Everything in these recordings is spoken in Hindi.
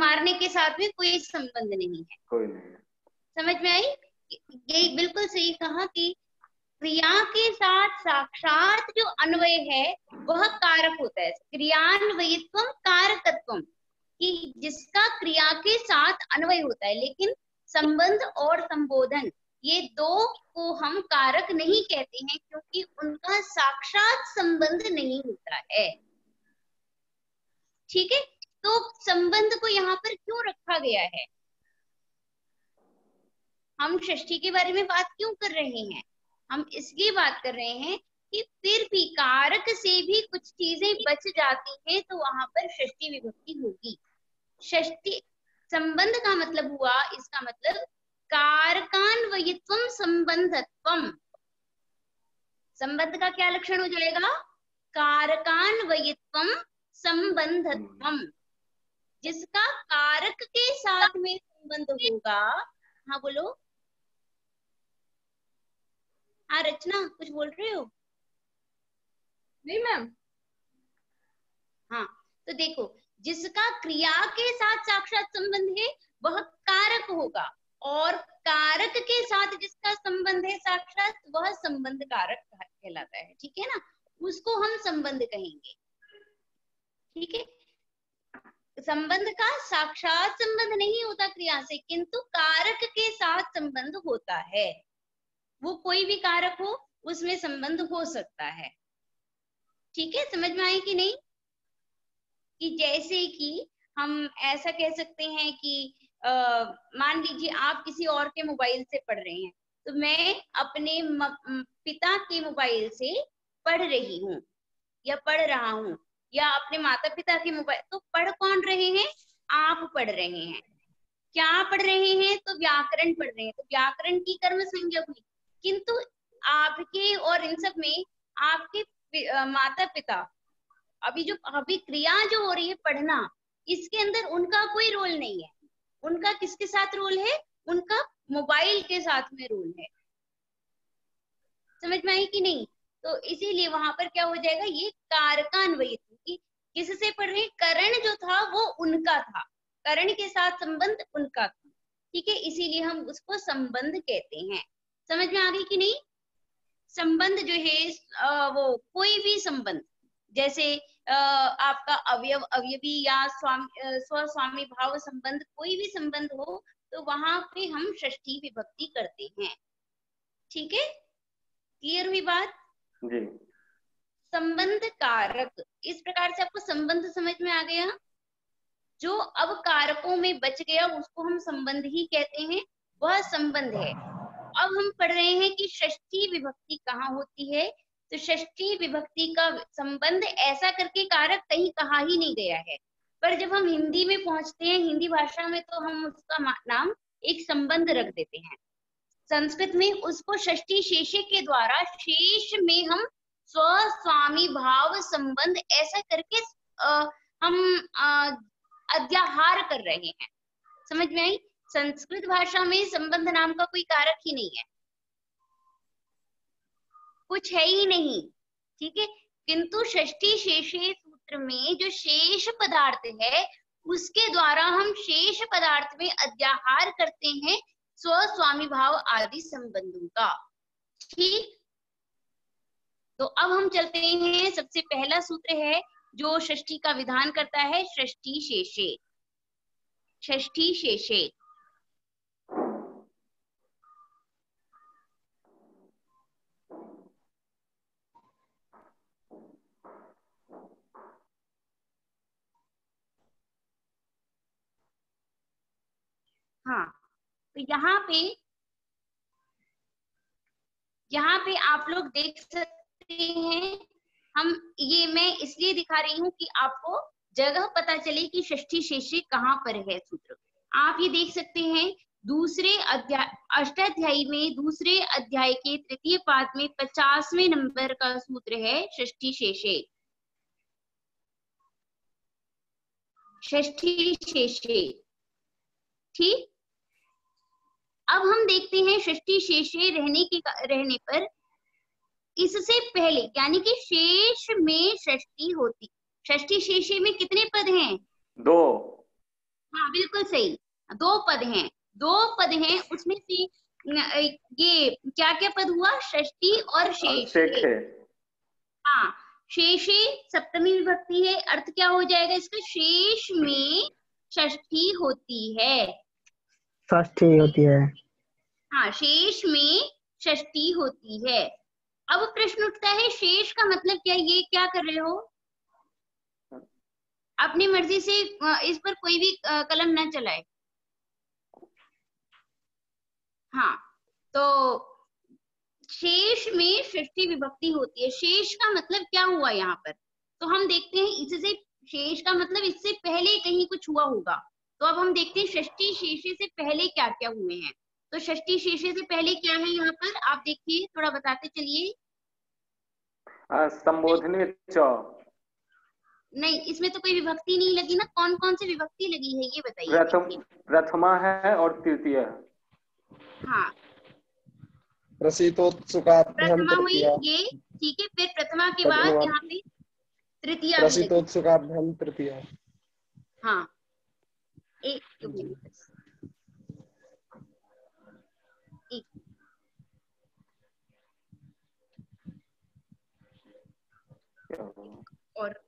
मारने के साथ में कोई संबंध नहीं है। कोई नहीं। समझ में आई? ये बिल्कुल सही कहा कि क्रिया के साथ साक्षात जो अन्वय है वह कारक होता है। क्रियान्वयित्वम कारकत्वम, कि जिसका क्रिया के साथ अन्वय होता है, लेकिन संबंध और संबोधन ये दो को हम कारक नहीं कहते हैं क्योंकि उनका साक्षात संबंध नहीं होता है। ठीक है, तो संबंध को यहाँ पर क्यों रखा गया है? हम षष्ठी के बारे में बात क्यों कर रहे हैं? हम इसलिए बात कर रहे हैं कि फिर भी कारक से भी कुछ चीजें बच जाती हैं तो वहां पर षष्ठी विभक्ति होगी। षष्ठी संबंध का मतलब हुआ, इसका मतलब कारकान्वयित्वम संबंधत्वम। संबंध का क्या लक्षण हो जाएगा? कारकान्वयित्वम संबंधत्वम, जिसका कारक के साथ में संबंध होगा। हाँ बोलो। हाँ रचना, कुछ बोल रहे हो? नहीं मैम। हाँ, तो देखो, जिसका क्रिया के साथ साक्षात संबंध है वह कारक होगा, और कारक के साथ जिसका संबंध है साक्षात, वह संबंध कारक कहलाता है। ठीक है ना, उसको हम संबंध कहेंगे। ठीक है, संबंध का साक्षात संबंध नहीं होता क्रिया से, किंतु कारक के साथ संबंध होता है। वो कोई भी कारक हो, उसमें संबंध हो सकता है। ठीक है, समझ में आई कि नहीं? कि जैसे कि हम ऐसा कह सकते हैं कि मान लीजिए आप किसी और के मोबाइल से पढ़ रहे हैं, तो मैं अपने पिता के मोबाइल से पढ़ रही हूँ या पढ़ रहा हूँ, या अपने माता पिता के मोबाइल, तो पढ़ कौन रहे हैं? आप पढ़ रहे हैं। क्या पढ़ रहे हैं? तो व्याकरण पढ़ रहे हैं, तो व्याकरण की कर्म संज्ञा हुई। किंतु आपके और इन सब में आपके माता पिता, अभी क्रिया जो हो रही है पढ़ना, इसके अंदर उनका कोई रोल नहीं है। उनका किसके साथ रोल है? उनका मोबाइल के साथ में रोल है। समझ में आई कि नहीं? तो इसीलिए वहां पर क्या हो जाएगा, ये कारकान्वयित, कि किससे पढ़ रहे हैं? करण जो था वो उनका था, करण के साथ संबंध उनका था। ठीक है, इसीलिए हम उसको संबंध कहते हैं। समझ में आ गई कि नहीं? संबंध जो है वो कोई भी संबंध, जैसे आपका अवयव अवयवी या स्वस्वामी भाव संबंध, कोई भी संबंध हो तो वहां पे हम षष्ठी विभक्ति करते हैं। ठीक है, क्लियर हुई बात? जी। संबंध कारक, इस प्रकार से आपको संबंध समझ में आ गया। जो अब कारकों में बच गया उसको हम संबंध ही कहते हैं, वह संबंध है। अब हम पढ़ रहे हैं कि षष्ठी विभक्ति कहाँ होती है, तो षष्ठी विभक्ति का संबंध ऐसा करके कारक कहीं कहा ही नहीं गया है, पर जब हम हिंदी में पहुंचते हैं, हिंदी भाषा में, तो हम उसका नाम एक संबंध रख देते हैं। संस्कृत में उसको षष्ठी शेषे के द्वारा, शेष में हम स्व स्वामी भाव संबंध ऐसा करके हम अध्याहार कर रहे हैं। समझ में आई? संस्कृत भाषा में संबंध नाम का कोई कारक ही नहीं है, कुछ है ही नहीं। ठीक है, किंतु षष्ठी शेषे सूत्र में जो शेष पदार्थ है उसके द्वारा हम शेष पदार्थ में अध्याहार करते हैं स्व स्वामी भाव आदि संबंधों का। ठीक, तो अब हम चलते हैं, सबसे पहला सूत्र है जो षष्ठी का विधान करता है, षष्ठी शेषे। षष्ठी शेषे, हाँ, तो यहाँ पे आप लोग देख सकते हैं, मैं इसलिए दिखा रही हूँ कि आपको जगह पता चले कि षष्ठी शेषे कहाँ पर है सूत्र। आप ये देख सकते हैं, दूसरे अध्याय, अष्टाध्यायी में दूसरे अध्याय के तृतीय पाद में 50वें नंबर का सूत्र है षष्ठी शेषे। षष्ठी शेषे, ठीक। अब हम देखते हैं षष्ठी शेषे रहने पर इससे पहले, यानी कि शेष में षष्ठी होती, षष्ठी शेषे में कितने पद हैं? 2। हाँ, बिल्कुल सही, 2 पद हैं, 2 पद हैं, उसमें से ये क्या क्या पद हुआ, षष्ठी और शेषे। हाँ, शेषे सप्तमी विभक्ति है, अर्थ क्या हो जाएगा इसका, शेष में षष्ठी होती है। षष्ठी होती है। हाँ, शेष में षष्ठी होती है। अब प्रश्न उठता है, शेष का मतलब क्या, ये क्या कर रहे हो, अपनी मर्जी से इस पर कोई भी कलम ना चलाए। हाँ, तो शेष में षष्ठी विभक्ति होती है, शेष का मतलब क्या हुआ यहाँ पर, तो हम देखते हैं इससे, शेष का मतलब इससे पहले कहीं कुछ हुआ होगा, तो अब हम देखते हैं षष्ठी शेषे से पहले क्या क्या हुए हैं। तो षष्ठी शेषे से पहले क्या है यहाँ पर, आप देखिए, थोड़ा बताते चलिए। संबोधने च। नहीं, इसमें तो कोई विभक्ति नहीं लगी ना, कौन कौन सी विभक्ति लगी है ये बताइए। प्रथमा है और तृतीय है। हाँ, प्रसितोत्सुकाभ्याम प्रथमा हुई तृतीया। ये, ठीक है, फिर प्रथमा के बाद यहाँ पे तृतीया भी लगी। प्रसितोत्सुकाभ्याम तृतीया। हाँ, एक मिनट, और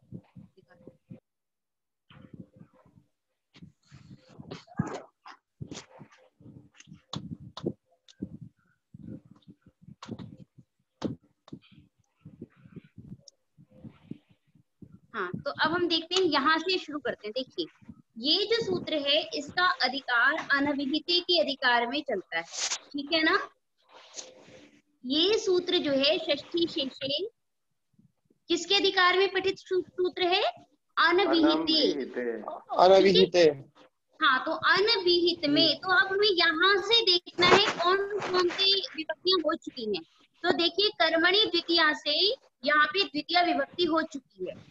हाँ, तो अब हम देखते हैं, यहाँ से शुरू करते हैं। देखिए, ये जो सूत्र है इसका अधिकार अनभिहिते के अधिकार में चलता है, ठीक है ना। ये सूत्र जो है षष्ठी शेषे किसके अधिकार में पठित सूत्र है, अनभिहिते। अनभिहिते। हाँ, तो अनभिहित में, तो अब हमें यहाँ से देखना है कौन कौन सी विभक्तियां हो चुकी हैं। तो देखिए, कर्मणि द्वितीया से यहाँ पे द्वितीय विभक्ति हो चुकी है,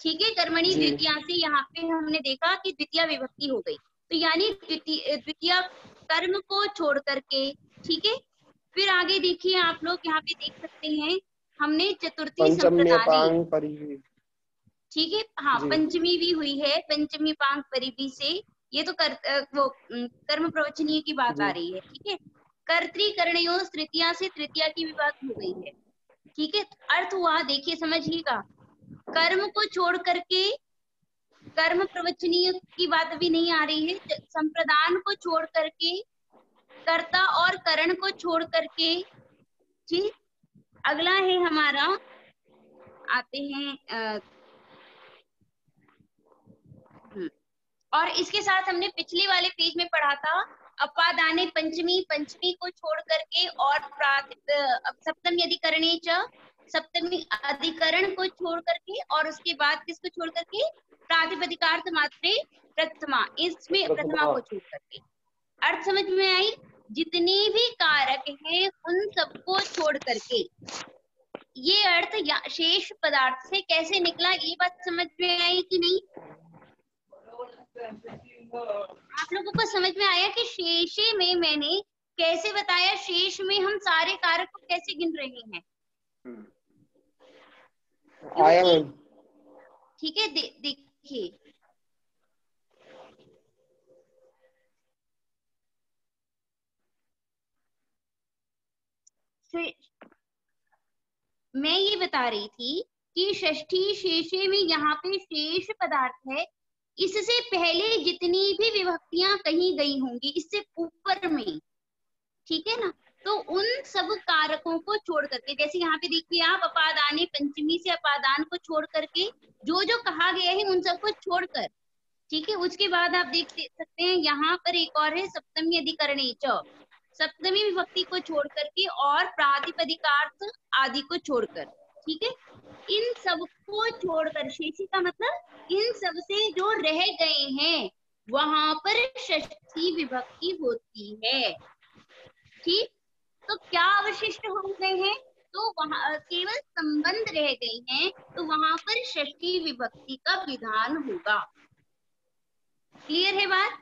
ठीक है, कर्मणि द्वितीया से यहाँ पे हमने देखा कि द्वितीय विभक्ति हो गई, तो यानी द्वितीय कर्म को छोड़ करके, ठीक है। फिर आगे देखिए, आप लोग यहाँ पे देख सकते हैं, हमने चतुर्थी संप्रदाने, ठीक है, हाँ, पंचमी भी हुई है, पंचमी पांग परिधि से, ये तो कर्म प्रवचनीय की बात आ रही है, ठीक है। कर्तृकर्णयों तृतीया से तृतीया की भी बात हो गई है, ठीक है। अर्थ हुआ, देखिए समझिएगा, कर्म को छोड़ करके कर्म प्रवचनीय की बात भी नहीं आ रही है, संप्रदान को छोड़ करके, कर्ता और करण को छोड़ करके, ठीक। अगला है हमारा, आते हैं और इसके साथ हमने पिछले वाले पेज में पढ़ा था, अपादाने पंचमी, पंचमी को छोड़ करके और सप्तमी अधिकरणे च, सप्तमी अधिकरण को छोड़ करके, और उसके बाद किसको छोड़ करके, प्रातिपदिकार्थ मात्रे प्रथमा, इसमें प्रथमा को छोड़ करके। अर्थ समझ में आई, जितने भी कारक हैं उन सबको छोड़ करके, ये अर्थ शेष पदार्थ से कैसे निकला, ये बात समझ में आई कि नहीं, आप लोगों को समझ में आया कि शेषे में मैंने कैसे बताया, शेष में हम सारे कारक को कैसे गिन रहे हैं, आया मैम, ठीक है। देखिए, मैं ये बता रही थी कि षष्ठी शेषे में यहाँ पे शेष पदार्थ है, इससे पहले जितनी भी विभक्तियां कहीं गई होंगी इससे ऊपर में, ठीक है ना, तो उन सब कारकों को छोड़ करके, जैसे यहाँ पे देखिए आप, अपादाने पंचमी से अपादान को छोड़ करके जो जो कहा गया है उन सबको छोड़कर, ठीक है। उसके बाद आप देख सकते हैं यहाँ पर एक और है, सप्तमी अधिकरणे च, सप्तमी विभक्ति को छोड़ करके और प्रातिपदिकार्थ आदि को छोड़कर, ठीक है। इन सबको छोड़कर, शेषी का मतलब इन सब से जो रह गए हैं वहां पर षष्ठी विभक्ति होती है, ठीक। तो क्या अवशिष्ट हो गए हैं, तो वहां केवल संबंध रह गए हैं, तो वहां पर षष्ठी विभक्ति का विधान होगा। क्लियर है बात,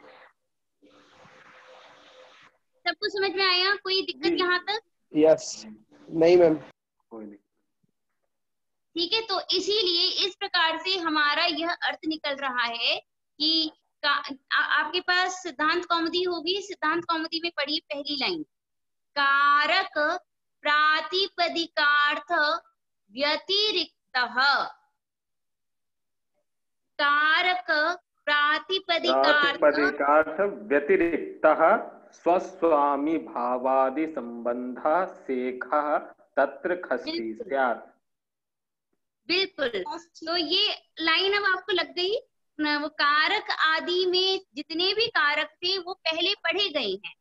सबको समझ में आया, कोई दिक्कत यहाँ तक? यस, नहीं मैम, ठीक है। तो इसीलिए इस प्रकार से हमारा यह अर्थ निकल रहा है कि आपके पास सिद्धांत कौमुदी होगी, सिद्धांत कौमुदी में पढ़िए पहली लाइन, कारक प्रातिपदिकार्थ व्यतिरिक्तः, कारक प्रातिपदिकार्थ व्यतिरिक्तः स्वस्वामी भावादि संबंधः शेखः तत्र खस्ति स्यात्। बिल्कुल, तो ये लाइन अब आपको लग गई। वो कारक आदि में जितने भी कारक थे वो पहले पढ़े गए हैं,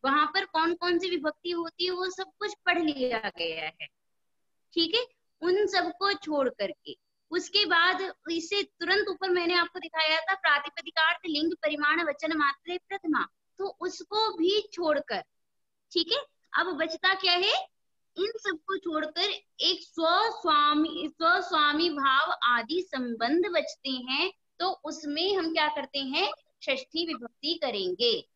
वहां पर कौन कौन सी विभक्ति होती है वो सब कुछ पढ़ लिया गया है, ठीक है। उन सबको छोड़ करके उसके बाद इससे तुरंत ऊपर मैंने आपको दिखाया था प्रातिपदिकार्थ लिंग परिमाण वचन मात्रे प्रथमा, तो उसको भी छोड़कर, ठीक है। अब बचता क्या है, इन सबको छोड़कर एक स्वस्वामी भाव आदि संबंध बचते हैं, तो उसमें हम क्या करते हैं, षष्ठी विभक्ति करेंगे।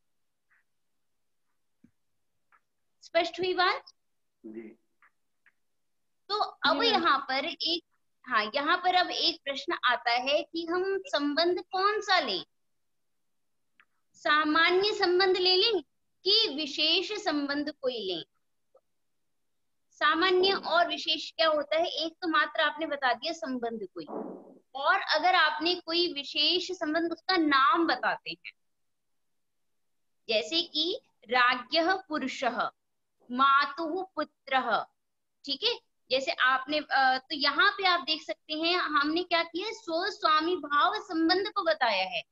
स्पष्ट हुई बात? जी। तो अब यहाँ पर एक, हाँ यहाँ पर अब एक प्रश्न आता है कि हम संबंध कौन सा लें, सामान्य संबंध ले लें कि विशेष संबंध कोई लें। सामान्य और विशेष क्या होता है, एक तो मात्र आपने बता दिया संबंध कोई, और अगर आपने कोई विशेष संबंध उसका नाम बताते हैं, जैसे कि राज्ञः पुरुषः, मातुः पुत्रः, ठीक है। जैसे आपने तो यहाँ पे आप देख सकते हैं हमने क्या किया, स्वस्वामी भाव संबंध को बताया है,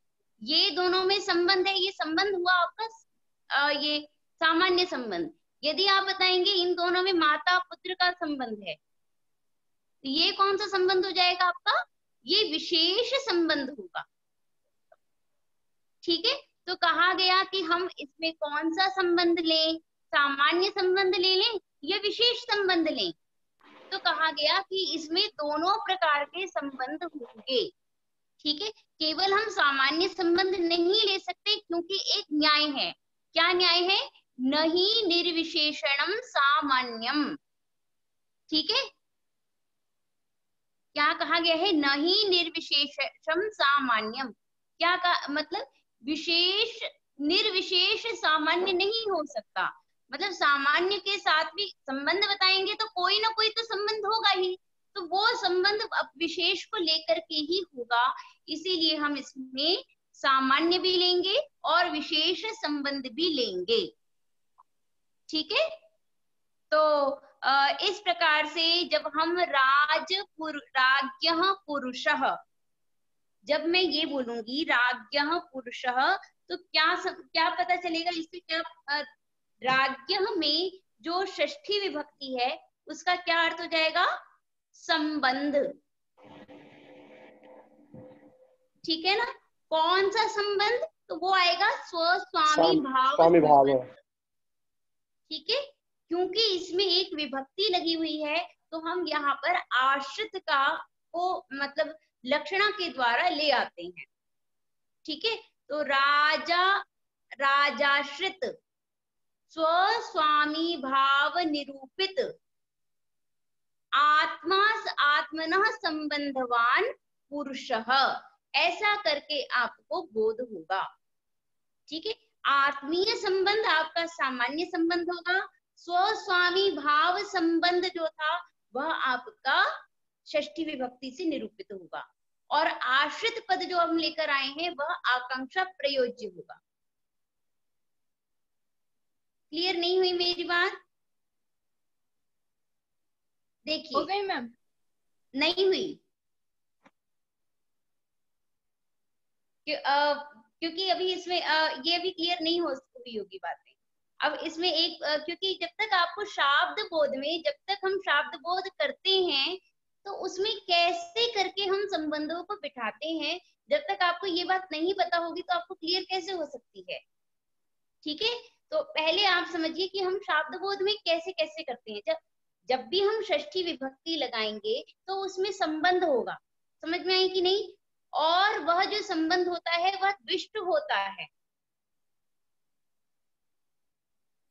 ये दोनों में संबंध है, ये संबंध हुआ आपका ये सामान्य संबंध। यदि आप बताएंगे इन दोनों में माता पुत्र का संबंध है, तो ये कौन सा संबंध हो जाएगा आपका, ये विशेष संबंध होगा, ठीक है। तो कहा गया कि हम इसमें कौन सा संबंध लें, सामान्य संबंध ले लें या विशेष संबंध लें, तो कहा गया कि इसमें दोनों प्रकार के संबंध होंगे, ठीक है। केवल हम सामान्य संबंध नहीं ले सकते, क्योंकि एक न्याय है। क्या न्याय है, नहीं निर्विशेषणम सामान्यम, ठीक है। क्या कहा गया है, नहीं निर्विशेषम सामान्यम, क्या मतलब विशेष निर्विशेष सामान्य नहीं हो सकता, मतलब सामान्य के साथ भी संबंध बताएंगे तो कोई ना कोई तो संबंध होगा ही, तो वो संबंध अब विशेष को लेकर के ही होगा, इसीलिए हम इसमें सामान्य भी लेंगे और विशेष संबंध भी लेंगे, ठीक है। तो इस प्रकार से जब हम राज्ञः पुरुषः, जब मैं ये बोलूंगी राज्ञः पुरुषः, तो क्या पता चलेगा इससे, क्या राज्ञः में जो षष्ठी विभक्ति है उसका क्या अर्थ हो जाएगा, संबंध, ठीक है ना। कौन सा संबंध, तो वो आएगा स्वस्वामी भाव, ठीक है। क्योंकि इसमें एक विभक्ति लगी हुई है, तो हम यहाँ पर आश्रित का को मतलब लक्षणा के द्वारा ले आते हैं, ठीक है। तो राजाश्रित स्वस्वामी भाव निरूपित आत्मनः संबंधवान पुरुषः, ऐसा करके आपको बोध होगा, ठीक है। आत्मीय संबंध आपका सामान्य संबंध होगा, स्वस्वामी भाव संबंध जो था वह आपका षष्ठी विभक्ति से निरूपित होगा, और आश्रित पद जो हम लेकर आए हैं वह आकांक्षा प्रयोज्य होगा। क्लियर नहीं हुई मेरी बात? देखिए, हो गई मैम? नहीं हुई, क्योंकि अभी इसमें ये अभी क्लियर नहीं हुई होगी बातें। अब इसमें एक क्योंकि जब तक आपको शाब्द बोध में, जब तक हम शाब्द बोध करते हैं तो उसमें कैसे करके हम संबंधों को बिठाते हैं, जब तक आपको ये बात नहीं पता होगी तो आपको क्लियर कैसे हो सकती है, ठीक है। तो पहले आप समझिए कि हम शाब्द बोध में कैसे कैसे करते हैं। जब भी हम षष्ठी विभक्ति लगाएंगे तो उसमें संबंध होगा, समझ में आई कि नहीं, और वह जो संबंध होता है वह द्विष्ट होता है,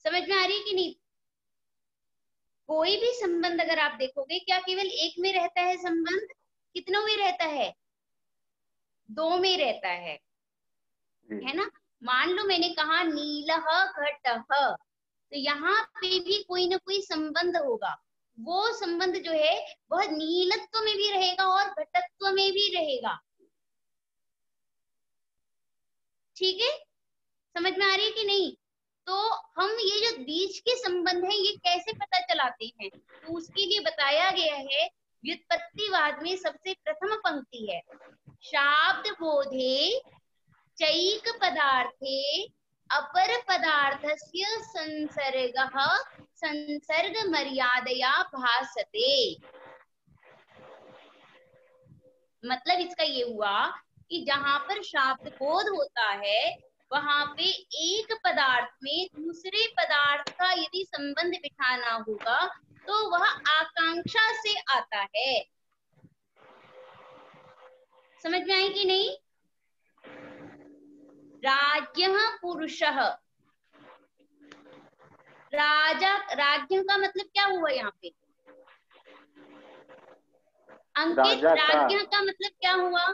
समझ में आ रही है कि नहीं। कोई भी संबंध अगर आप देखोगे, क्या केवल एक में रहता है संबंध, कितनों में रहता है, दो में रहता है, है ना। मान लो मैंने कहा नीलः घटः, तो यहाँ पे भी कोई ना कोई संबंध होगा। वो संबंध जो है वह नीलत्व में भी रहेगा और घटत्व में भी रहेगा। ठीक है, समझ में आ रही है कि नहीं। तो हम ये जो बीच के संबंध है ये कैसे पता चलाते हैं, तो उसके लिए बताया गया है व्युत्पत्तिवाद में सबसे प्रथम पंक्ति है, शाब्द बोधे चैक पदार्थे अपर पदार्थस्य संसर्गः संसर्ग मर्यादया भासते। मतलब इसका ये हुआ कि जहां पर शाब्द बोध होता है वहां पे एक पदार्थ में दूसरे पदार्थ का यदि संबंध बिठाना होगा तो वह आकांक्षा से आता है। समझ में आई कि नहीं। राज्यः पुरुषः, राजा, राज्य का मतलब क्या हुआ यहाँ पे अंकित, राज्य का मतलब क्या हुआ,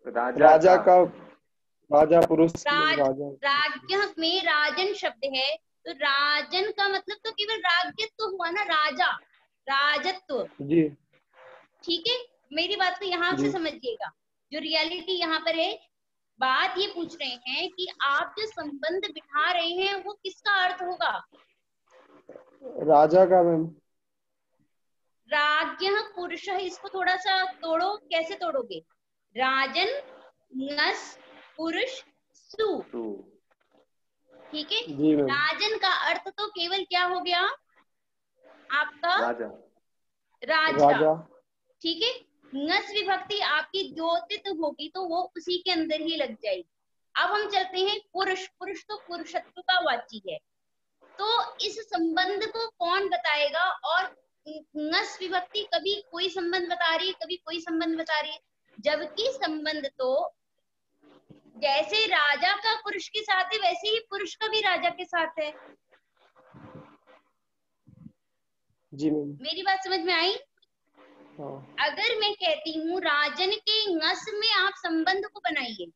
राजा का, राजा पुरुष राजा। राज्य में राजन शब्द है, तो राजन का मतलब तो केवल राज्यत्व हुआ ना, राजा, राजत्व जी। ठीक है, मेरी बात को यहाँ से समझिएगा। जो रियलिटी यहाँ पर है, बात ये पूछ रहे हैं कि आप जो संबंध बिठा रहे हैं वो किसका अर्थ होगा, राजा का मैम। राज्य पुरुष, इसको थोड़ा सा तोड़ो, कैसे तोड़ोगे, राजन नस पुरुष सु, ठीक है। राजन का अर्थ तो केवल क्या हो गया आपका, राजा, राजा, ठीक है। नस विभक्ति आपकी द्योतित होगी तो वो उसी के अंदर ही लग जाएगी। अब हम चलते हैं पुरुष, पुरुष तो पुरुषत्व का वाची है, तो इस संबंध को कौन बताएगा, और नस विभक्ति कभी कोई संबंध बता रही है कभी कोई संबंध बता रही है, जबकि संबंध तो जैसे राजा का पुरुष के साथ है वैसे ही पुरुष का भी राजा के साथ है। जी मैम, मेरी बात समझ में आई। अगर मैं कहती हूँ राजन के नस में आप संबंध को बनाइए,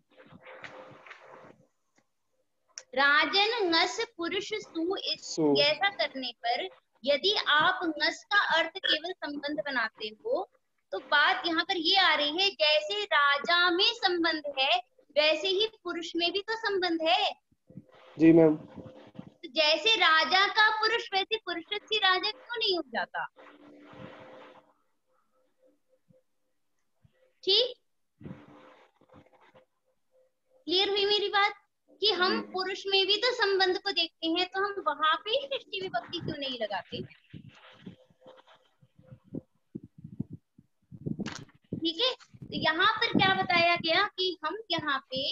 राजन नस पुरुष सु, ऐसा करने पर यदि आप नस का अर्थ केवल संबंध बनाते हो तो बात यहाँ पर ये आ रही है जैसे राजा में संबंध है वैसे ही पुरुष में भी तो संबंध है। जी मैम। तो जैसे राजा का पुरुष वैसे पुरुष से राजा क्यों नहीं हो जाता, ठीक, क्लियर हुई मेरी बात कि हम पुरुष में भी तो संबंध को देखते हैं, तो हम वहां पे षष्ठी विभक्ति क्यों नहीं लगाते हैं, ठीक है। तो यहाँ पर क्या बताया गया कि हम यहाँ पे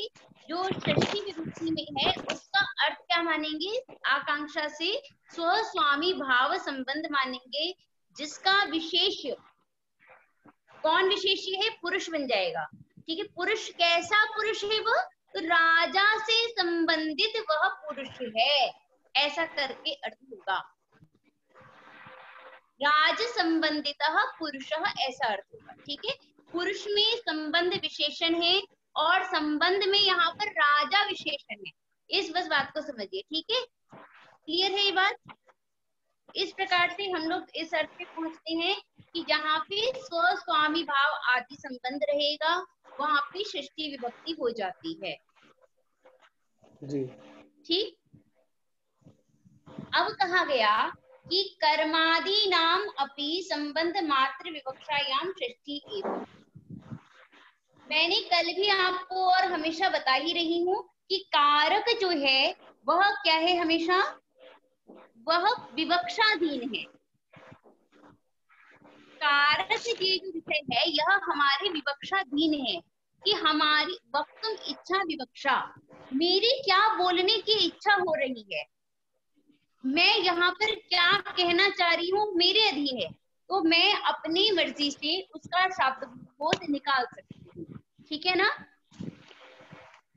जो षष्ठी विभक्ति में है उसका अर्थ क्या मानेंगे, आकांक्षा से स्वस्वामी भाव संबंध मानेंगे, जिसका विशेष कौन विशेष है, पुरुष बन जाएगा, ठीक है। पुरुष कैसा पुरुष है वो, तो राजा से संबंधित वह पुरुष है, ऐसा करके अर्थ होगा। राज संबंधित पुरुष ऐसा अर्थ होगा, ठीक है। पुरुष में संबंध विशेषण है और संबंध में यहाँ पर राजा विशेषण है, इस बस बात को समझिए, ठीक है, क्लियर है ये बात। इस प्रकार से हम लोग इस अर्थ पे पहुंचते हैं कि जहाँ पे स्वस्वामी भाव आदि संबंध रहेगा वहां पे षष्ठी विभक्ति हो जाती है जी, ठीक। अब कहा गया कि कर्मादि नाम अपि संबंध मात्र विवक्षायाम षष्ठी एवं। मैंने कल भी आपको और हमेशा बता ही रही हूँ कि कारक जो है वह क्या है, हमेशा वह विवक्षाधीन है। कारक ये जो विषय है यह हमारे विवक्षाधीन है कि हमारी वक्तुम इच्छा विवक्षा, मेरी क्या बोलने की इच्छा हो रही है, मैं यहाँ पर क्या कहना चाह रही हूँ मेरे अधीन है, तो मैं अपनी मर्जी से उसका शब्दबोध निकाल सकती हूँ, ठीक है ना।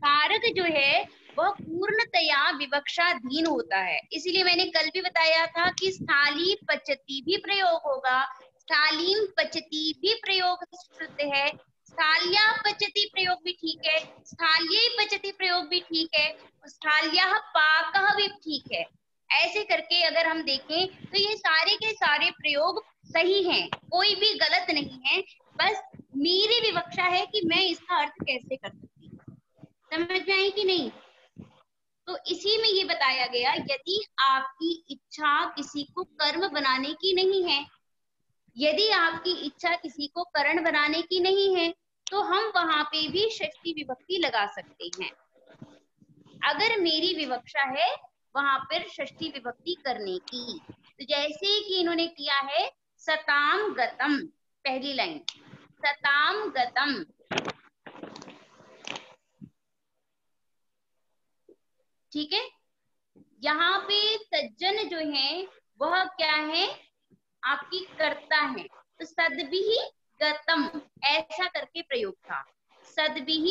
कारक जो है वह पूर्णतया विवक्षाधीन होता है, इसीलिए मैंने कल भी बताया था कि स्थाली पचती भी प्रयोग होगा, स्थालीम पचती भी प्रयोग शुद्ध है, स्थाल्या पचति प्रयोग भी ठीक है, स्थाल्यै पचति प्रयोग भी ठीक है, स्थाल्याः पाकः भी ठीक है। ऐसे करके अगर हम देखें तो ये सारे के सारे प्रयोग सही हैं, कोई भी गलत नहीं है। बस मेरी विवक्षा है कि मैं इसका अर्थ कैसे कर सकती हूँ। समझ में आई कि नहीं? तो इसी में ये बताया गया, यदि आपकी इच्छा किसी को कर्म बनाने की नहीं है, यदि आपकी इच्छा किसी को करण बनाने की नहीं है, तो हम वहां पे भी षष्ठी विभक्ति लगा सकते हैं। अगर मेरी विवक्षा है वहां पर षष्ठी विभक्ति करने की, तो जैसे कि इन्होंने किया है सताम गतम, पहली लाइन सताम गतम, ठीक है। यहाँ पे सज्जन जो है वह क्या है, आपकी कर्ता है, तो सद्भिः गतम ऐसा करके प्रयोग था। सद्भिः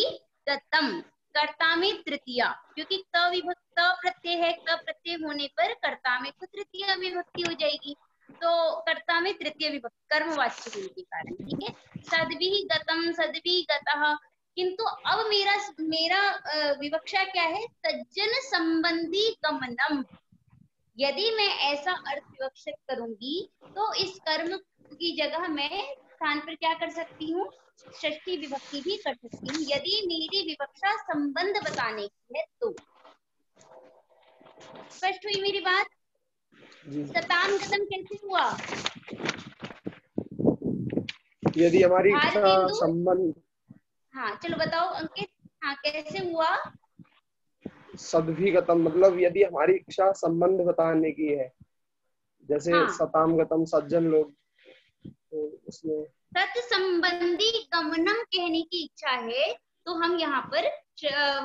गतम, कर्ता में तृतीया, क्योंकि क विभक्त प्रत्यय है, क प्रत्यय होने पर कर्ता में तो तृतीय विभक्ति हो जाएगी, तो कर्ता में तृतीय विभक्ति कर्मवाच्य होने के कारण, ठीक है। सद्भिः गतम, सद्भिः गतः। किंतु अब मेरा विवक्षा क्या है, सज्जन संबंधी गमनम। यदि मैं ऐसा अर्थ विवक्षित करूंगी तो इस कर्म की जगह मैं स्थान पर क्या कर सकती हूँ, षष्ठी विभक्ति भी कर सकती हूँ, यदि मेरी विवक्षा संबंध बताने की है तो। स्पष्ट हुई मेरी बात? सताम गतम कैसे हुआ? यदि हमारी इच्छा संबंध, हाँ चलो बताओ अंकित, हाँ कैसे हुआ? सद्भिः गतम मतलब यदि हमारी इच्छा संबंध बताने की है, जैसे हाँ। सताम गतम सज्जन लोग, तो उसमें सत संबंधी गमनम कहने की इच्छा है तो हम यहाँ पर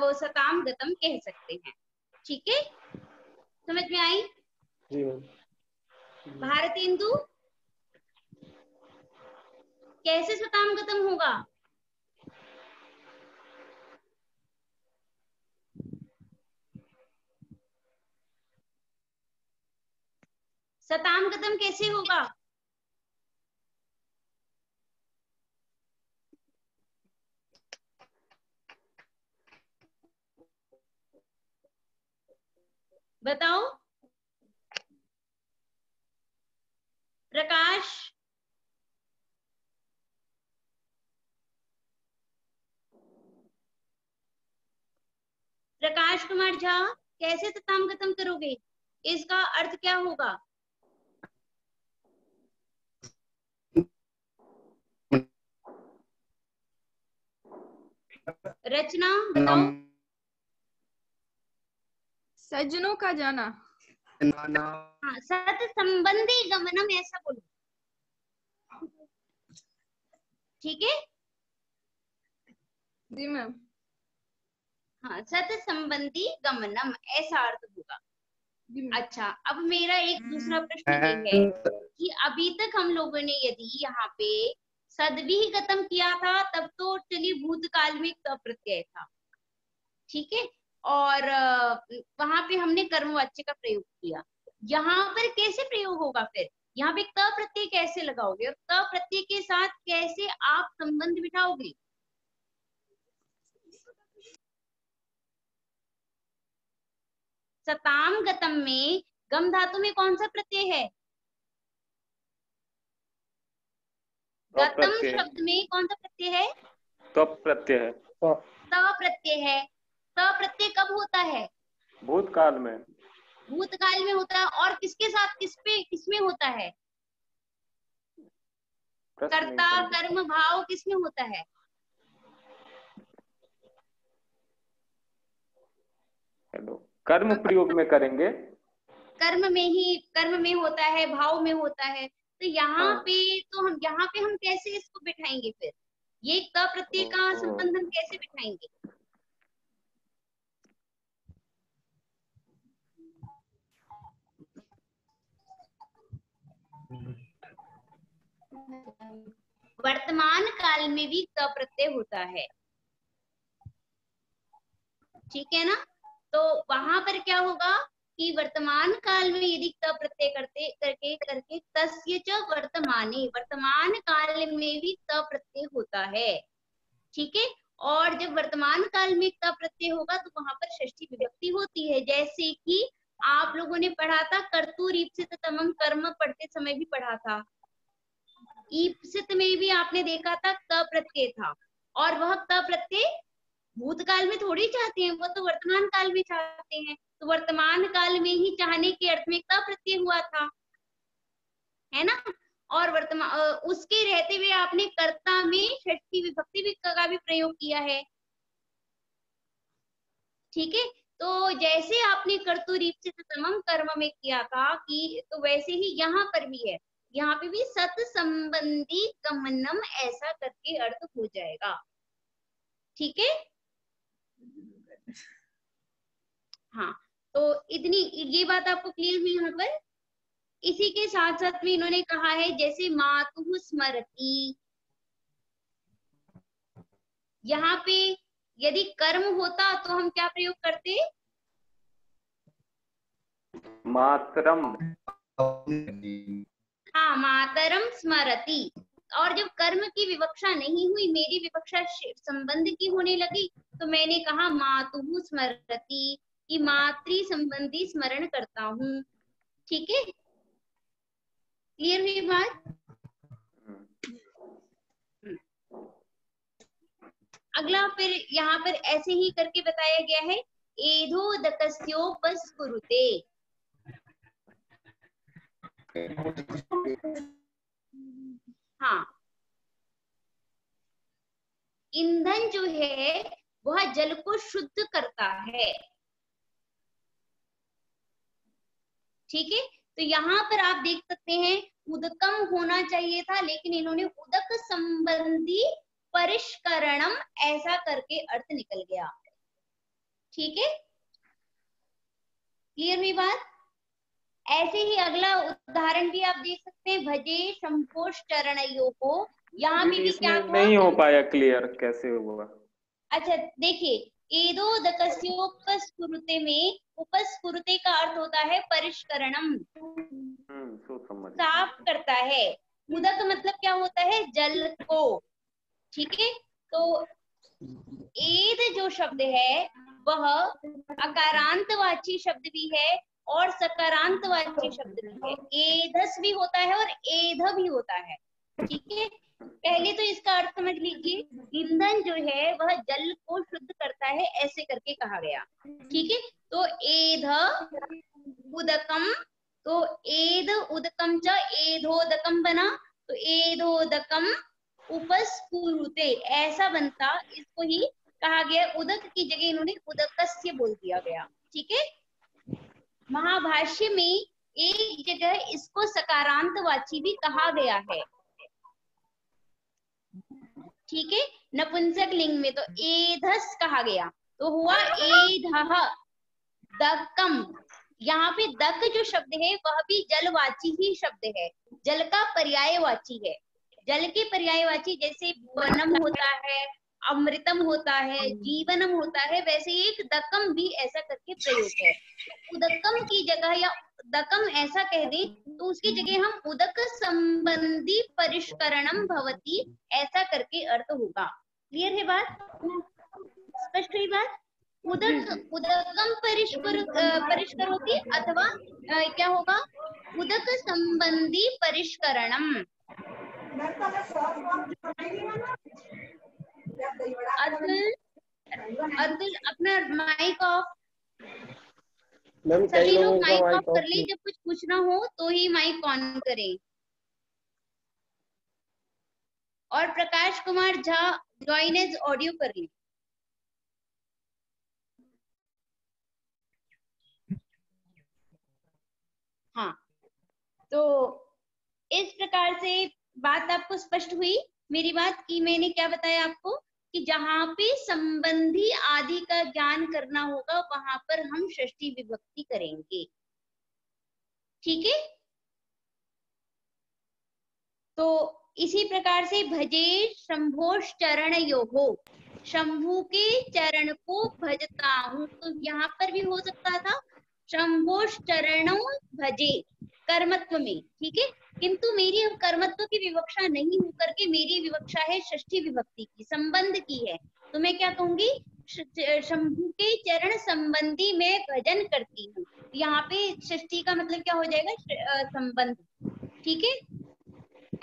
वो सताम गतम कह सकते हैं, ठीक है। समझ में आई? जी मैम। भारतेंदु कैसे सताम गतम होगा? सताम गतम कैसे होगा? बताओ प्रकाश। प्रकाश कुमार झा कैसे सताम गतम करोगे? इसका अर्थ क्या होगा? रचना बताओ। सज्जनों का जाना। हाँ, सत संबंधी गमनम ऐसा बोलो, ठीक है। जी मैम। हाँ, सत संबंधी गमनम ऐसा अर्थ होगा। अच्छा, अब मेरा एक दूसरा प्रश्न ये है कि अभी तक हम लोगों ने यदि यहाँ पे सद्भिः गतम किया था तब तो चलिए भूतकाल में क प्रत्यय था, ठीक है, और वहां पे हमने कर्मवाच्य का प्रयोग किया। यहाँ पर कैसे प्रयोग होगा फिर? यहाँ पे क प्रत्यय कैसे लगाओगे और क प्रत्यय के साथ कैसे आप संबंध बिठाओगे? सताम गतम में गम धातु में कौन सा प्रत्यय है? गतम शब्द में कौन सा प्रत्यय है? तो प्रत्यय है। त प्रत्यय है। त प्रत्यय कब होता है? भूतकाल में। भूतकाल में होता है। और किसके साथ किसमें होता है? कर्ता कर्म भाव किसमें होता है? कर्म प्रयोग में करेंगे। कर्म में होता है, भाव में होता है। तो यहाँ पे हम कैसे इसको बिठाएंगे फिर? ये क प्रत्यय का संबंध हम कैसे बिठाएंगे? वर्तमान काल में भी क प्रत्यय होता है, ठीक है ना। तो वहां पर क्या होगा कि वर्तमान काल में यदि क प्रत्यय करके तस्य च वर्तमाने, वर्तमान काल में भी क प्रत्यय होता है। ठीक है। और जब वर्तमान काल में क प्रत्यय होगा तो वहां पर षष्ठी विभक्ति होती है। जैसे कि आप लोगों ने पढ़ा था कर्तुर ईप्सित तमम कर्म, पढ़ते समय भी पढ़ा था। ईप्सित में भी आपने देखा था क प्रत्यय था, और वह क प्रत्यय भूतकाल में थोड़ी चाहते हैं, वो तो वर्तमान काल में चाहते हैं। तो वर्तमान काल में ही चाहने के अर्थ में क प्रत्यय हुआ था, है ना। और वर्तमान उसके रहते हुए आपने कर्ता में षष्ठी विभक्ति भी का भी प्रयोग किया है, ठीक है। तो जैसे आपने कर्तुरीप्सित तमम कर्म में किया था कि, तो वैसे ही यहाँ पर भी है। यहाँ पे भी सत संबंधी गमनम ऐसा करके अर्थ हो जाएगा, ठीक है। हाँ, तो इतनी ये बात आपको क्लियर हुई यहाँ पर। इसी के साथ साथ में इन्होंने कहा है जैसे मातुः स्मरति, यहाँ पे यदि कर्म होता तो हम क्या प्रयोग करते? मातरम। हाँ, मातरम स्मरति। और जब कर्म की विवक्षा नहीं हुई, मेरी विवक्षा संबंध की होने लगी, तो मैंने कहा मातुः स्मरति, कि मातृ संबंधी स्मरण करता हूँ, ठीक है। क्लियर हुई बात? अगला फिर यहाँ पर ऐसे ही करके बताया गया है, एधोदकस्योपस्फुरुते। हाँ, ईंधन जो है वह जल को शुद्ध करता है, ठीक है। तो यहाँ पर आप देख सकते हैं उदकम होना चाहिए था, लेकिन इन्होंने उदक संबंधी परिष्करणम ऐसा करके अर्थ निकल गया, ठीक है। क्लियर हुई बात? ऐसे ही अगला उदाहरण भी आप देख सकते हैं, भजे शंभोष चरणयोः। यहाँ पे भी क्या था? नहीं हो पाया क्लियर, कैसे हुआ? अच्छा देखिए, एदोदकस्योपस्फुरुते में उपस्फुरुते का अर्थ होता है परिष्करणम, साफ करता है। उदक मतलब क्या होता है? जल को, ठीक है। तो एद जो शब्द है वह अकारांतवाची शब्द भी है और सकारांतवाची शब्द भी है। एधस भी होता है और एध भी होता है, ठीक है। पहले तो इसका अर्थ समझ लीजिए, ईंधन जो है वह जल को शुद्ध करता है, ऐसे करके कहा गया, ठीक है। तो एध उदकम, तो एध उदकम च एधोदकम बना, तो एधोदकम उपस्फुरुते ऐसा बनता। इसको ही कहा गया, उदक की जगह इन्होंने उदकस्य बोल दिया गया, ठीक है। महाभाष्य में एक जगह इसको सकारांतवाची भी कहा गया है, ठीक है। नपुंसक लिंग में तो एधस कहा गया, तो हुआ एधः दकम। यहाँ पे दक जो शब्द है वह भी जलवाची ही शब्द है, जल का पर्यायवाची है। जल के पर्यायवाची जैसे वनम होता है, अमृतम होता है, जीवनम होता है, वैसे एक दकम भी ऐसा करके प्रयोग है। उदकम की जगह या दकम ऐसा कह दे तो उसकी जगह हम उदक संबंधी परिष्करणम भवति ऐसा करके अर्थ होगा। क्लियर है बात? स्पष्ट हुई बात? उदक उदकम परिष्करोति अथवा क्या होगा? उदक संबंधी परिष्करणम। अतुल अपना माइक ऑफ, सभी लोग माइक ऑफ कर ले, जब कुछ पूछना हो तो ही माइक ऑन करें। और Prakash Kumar Jha join as audio कर ले। हाँ, तो इस प्रकार से बात आपको स्पष्ट हुई मेरी बात की। मैंने क्या बताया आपको कि जहां पे संबंधी आदि का ज्ञान करना होगा वहां पर हम षष्ठी विभक्ति करेंगे, ठीक है। तो इसी प्रकार से भजे शंभोष चरणयोः, शंभु के चरण को भजता हूं, तो यहाँ पर भी हो सकता था शंभोष चरणों भजे, कर्मत्व में, ठीक है। किंतु मेरी कर्मत्व की विवक्षा नहीं होकर के मेरी विवक्षा है षष्ठी विभक्ति की, संबंध की है। तो मैं क्या कहूंगी, शंभु के चरण संबंधी मैं भजन करती हूँ। यहाँ पे षष्ठी का मतलब क्या हो जाएगा, संबंध, ठीक है।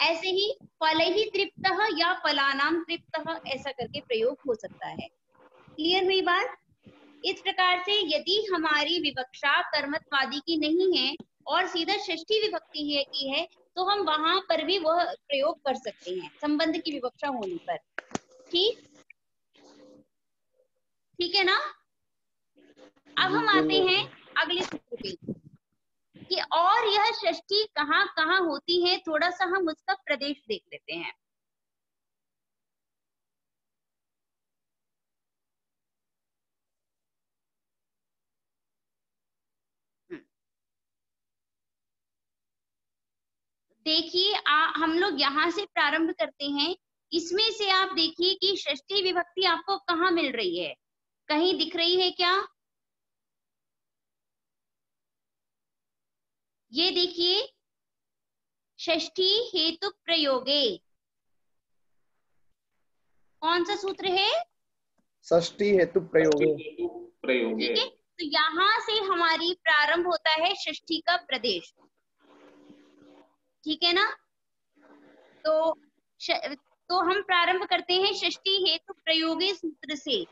ऐसे ही फलहि तृप्तः या फलानाम तृप्तः ऐसा करके प्रयोग हो सकता है। क्लियर हुई बात। इस प्रकार से यदि हमारी विवक्षा कर्मत्वादि की नहीं है और सीधा षष्ठी विभक्ति है की है, तो हम वहां पर भी वह प्रयोग कर सकते हैं संबंध की विवक्षा होने पर। ठीक, ठीक है ना। अब हम आते हैं अगले सूत्र पे कि और यह षष्ठी कहाँ कहाँ होती है, थोड़ा सा हम उसका प्रदेश देख लेते हैं। देखिए हम लोग यहाँ से प्रारंभ करते हैं। इसमें से आप देखिए कि षष्ठी विभक्ति आपको कहाँ मिल रही है, कहीं दिख रही है क्या? ये देखिए, षष्ठी हेतु प्रयोगे, कौन सा सूत्र है? षष्ठी हेतु प्रयोगे। ठीक है, तो यहाँ से हमारी प्रारंभ होता है षष्ठी का प्रदेश, ठीक है ना। तो हम प्रारंभ करते हैं षष्ठी हेतु प्रयोगे सूत्र से।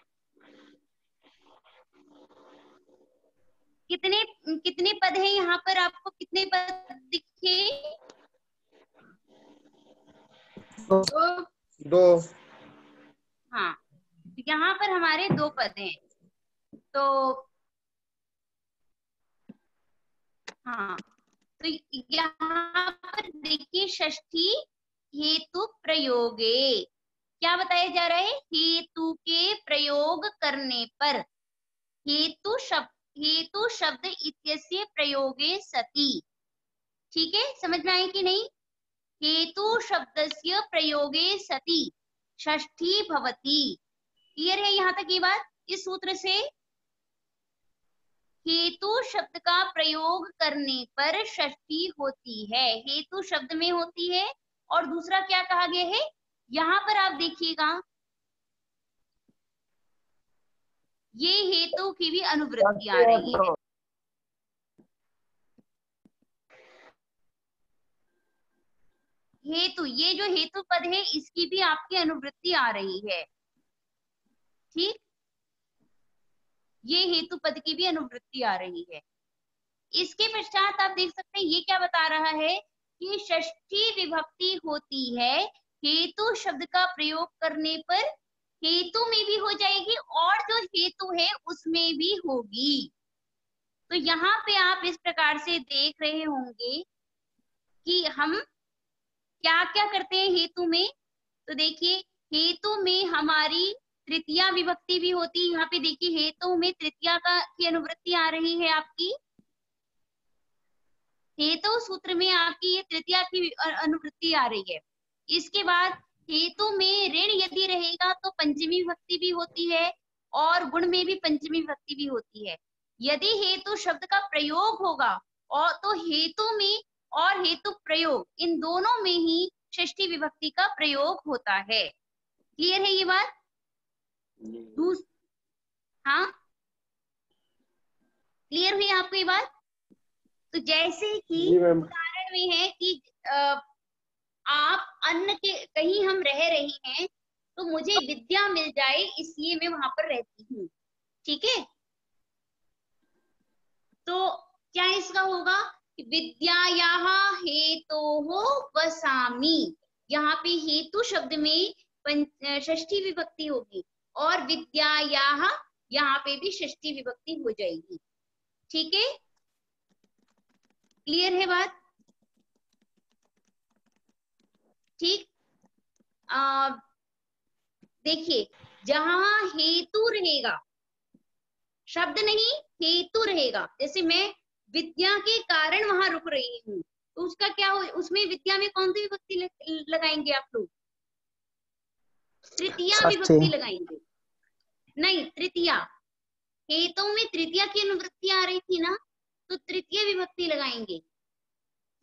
कितने कितने पद हैं यहाँ पर, आपको कितने पद दिखे? दो। हाँ, यहाँ पर हमारे 2 पद हैं। तो हाँ, तो यहाँ पर देखिए षष्ठी हेतु प्रयोगे क्या बताया जा रहा है, हेतु के प्रयोग करने पर, हेतु शब्द इत्यस्य प्रयोगे सति, ठीक है, समझ में आए कि नहीं। हेतु शब्दस्य प्रयोगे सति षष्ठी भवति। क्लियर है यहाँ तक ये बात? इस सूत्र से हेतु शब्द का प्रयोग करने पर षष्ठी होती है, हेतु शब्द में होती है। और दूसरा क्या कहा गया है, यहाँ पर आप देखिएगा, ये हेतु की भी अनुवृत्ति आ रही है। हेतु, ये जो हेतु पद है इसकी भी आपकी अनुवृत्ति आ रही है, ठीक, ये हेतु पद की भी अनुवृत्ति आ रही है। इसके पश्चात आप देख सकते हैं ये क्या बता रहा है कि षष्ठी विभक्ति होती है हेतु शब्द का प्रयोग करने पर, हेतु में भी हो जाएगी और जो हेतु है उसमें भी होगी। तो यहाँ पे आप इस प्रकार से देख रहे होंगे कि हम क्या क्या करते हैं हेतु में। तो देखिए, हेतु में हमारी तृतीया विभक्ति भी होती है। यहाँ पे देखिए हेतु में तृतीया की अनुवृत्ति आ रही है आपकी, हेतु सूत्र में आपकी ये तृतीया की अनुवृत्ति आ रही है। इसके बाद हेतु में ऋण यदि रहेगा तो पंचमी विभक्ति भी होती है और गुण में भी पंचमी विभक्ति भी होती है। यदि हेतु शब्द का प्रयोग होगा और तो हेतु में और हेतु प्रयोग इन दोनों में ही षष्ठी विभक्ति का प्रयोग होता है। क्लियर है ये बात? हाँ, क्लियर हुई आपको ये बात? तो जैसे कि उदाहरण में है कि आप अन्न के कहीं हम रह रही हैं तो मुझे विद्या मिल जाए इसलिए मैं वहां पर रहती हूँ, ठीक है। तो क्या इसका होगा, विद्यायाः हेतोः वसामि, यहाँ पे हेतु शब्द में षष्ठी विभक्ति होगी और विद्यायाः यहाँ पे भी षष्ठी विभक्ति हो जाएगी, ठीक है। क्लियर है बात? ठीक, देखिए जहां हेतु रहेगा, शब्द नहीं हेतु रहेगा, जैसे मैं विद्या के कारण वहां रुक रही हूँ तो उसका क्या हो, उसमें विद्या में कौन सी विभक्ति लगाएंगे आप लोग? तृतीया विभक्ति लगाएंगे। नहीं, तृतीया, हेतु में तृतीया की अनुवृत्ति आ रही थी ना, तो तृतीय विभक्ति लगाएंगे।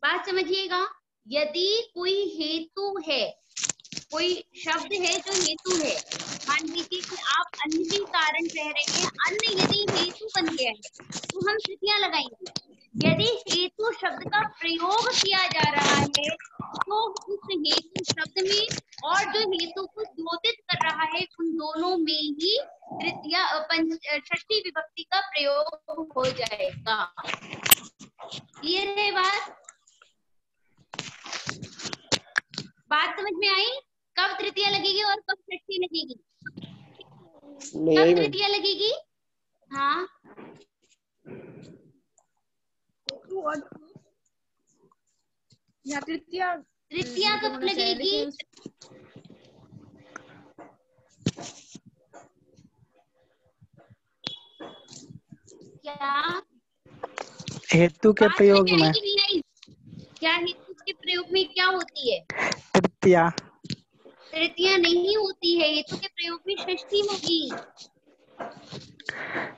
बात समझिएगा। यदि कोई हेतु है, कोई शब्द है जो हेतु है, मान लीजिए कि आप अन्न के कारण कह रहे हैं, अन्न यदि हेतु बन गया है तो हम तृतीया लगाएंगे। यदि हेतु शब्द का प्रयोग किया जा रहा है तो उस हेतु शब्द में और जो हेतु को द्योतित कर रहा है उन दोनों में ही तृतीया षष्ठी विभक्ति का प्रयोग हो जाएगा। क्लियर है बात? बात समझ में आई? कब तृतीया लगेगी और कब षष्ठी लगेगी? कब तृतीया लगेगी? हाँ, या तृतीया तृतीया कब लगेगी? क्या हेतु के प्रयोग में? क्या हेतु के प्रयोग में क्या होती है? तृतीया। तृतीया नहीं होती है, हेतु के प्रयोग में षष्ठी होगी।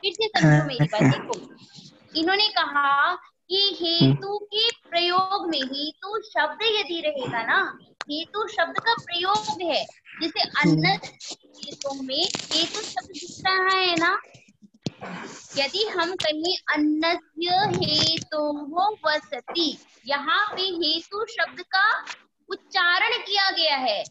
फिर से समझो मेरी बात। देखो, इन्होंने कहा कि हेतु के प्रयोग में, हेतु शब्द यदि रहेगा ना, हेतु शब्द का प्रयोग है, जैसे अन्न हेतु में हेतु शब्द दिख रहा है ना, यदि हम कहें अन्नस्य हेतोः वसति, यहाँ पे हेतु शब्द का उच्चारण किया गया है,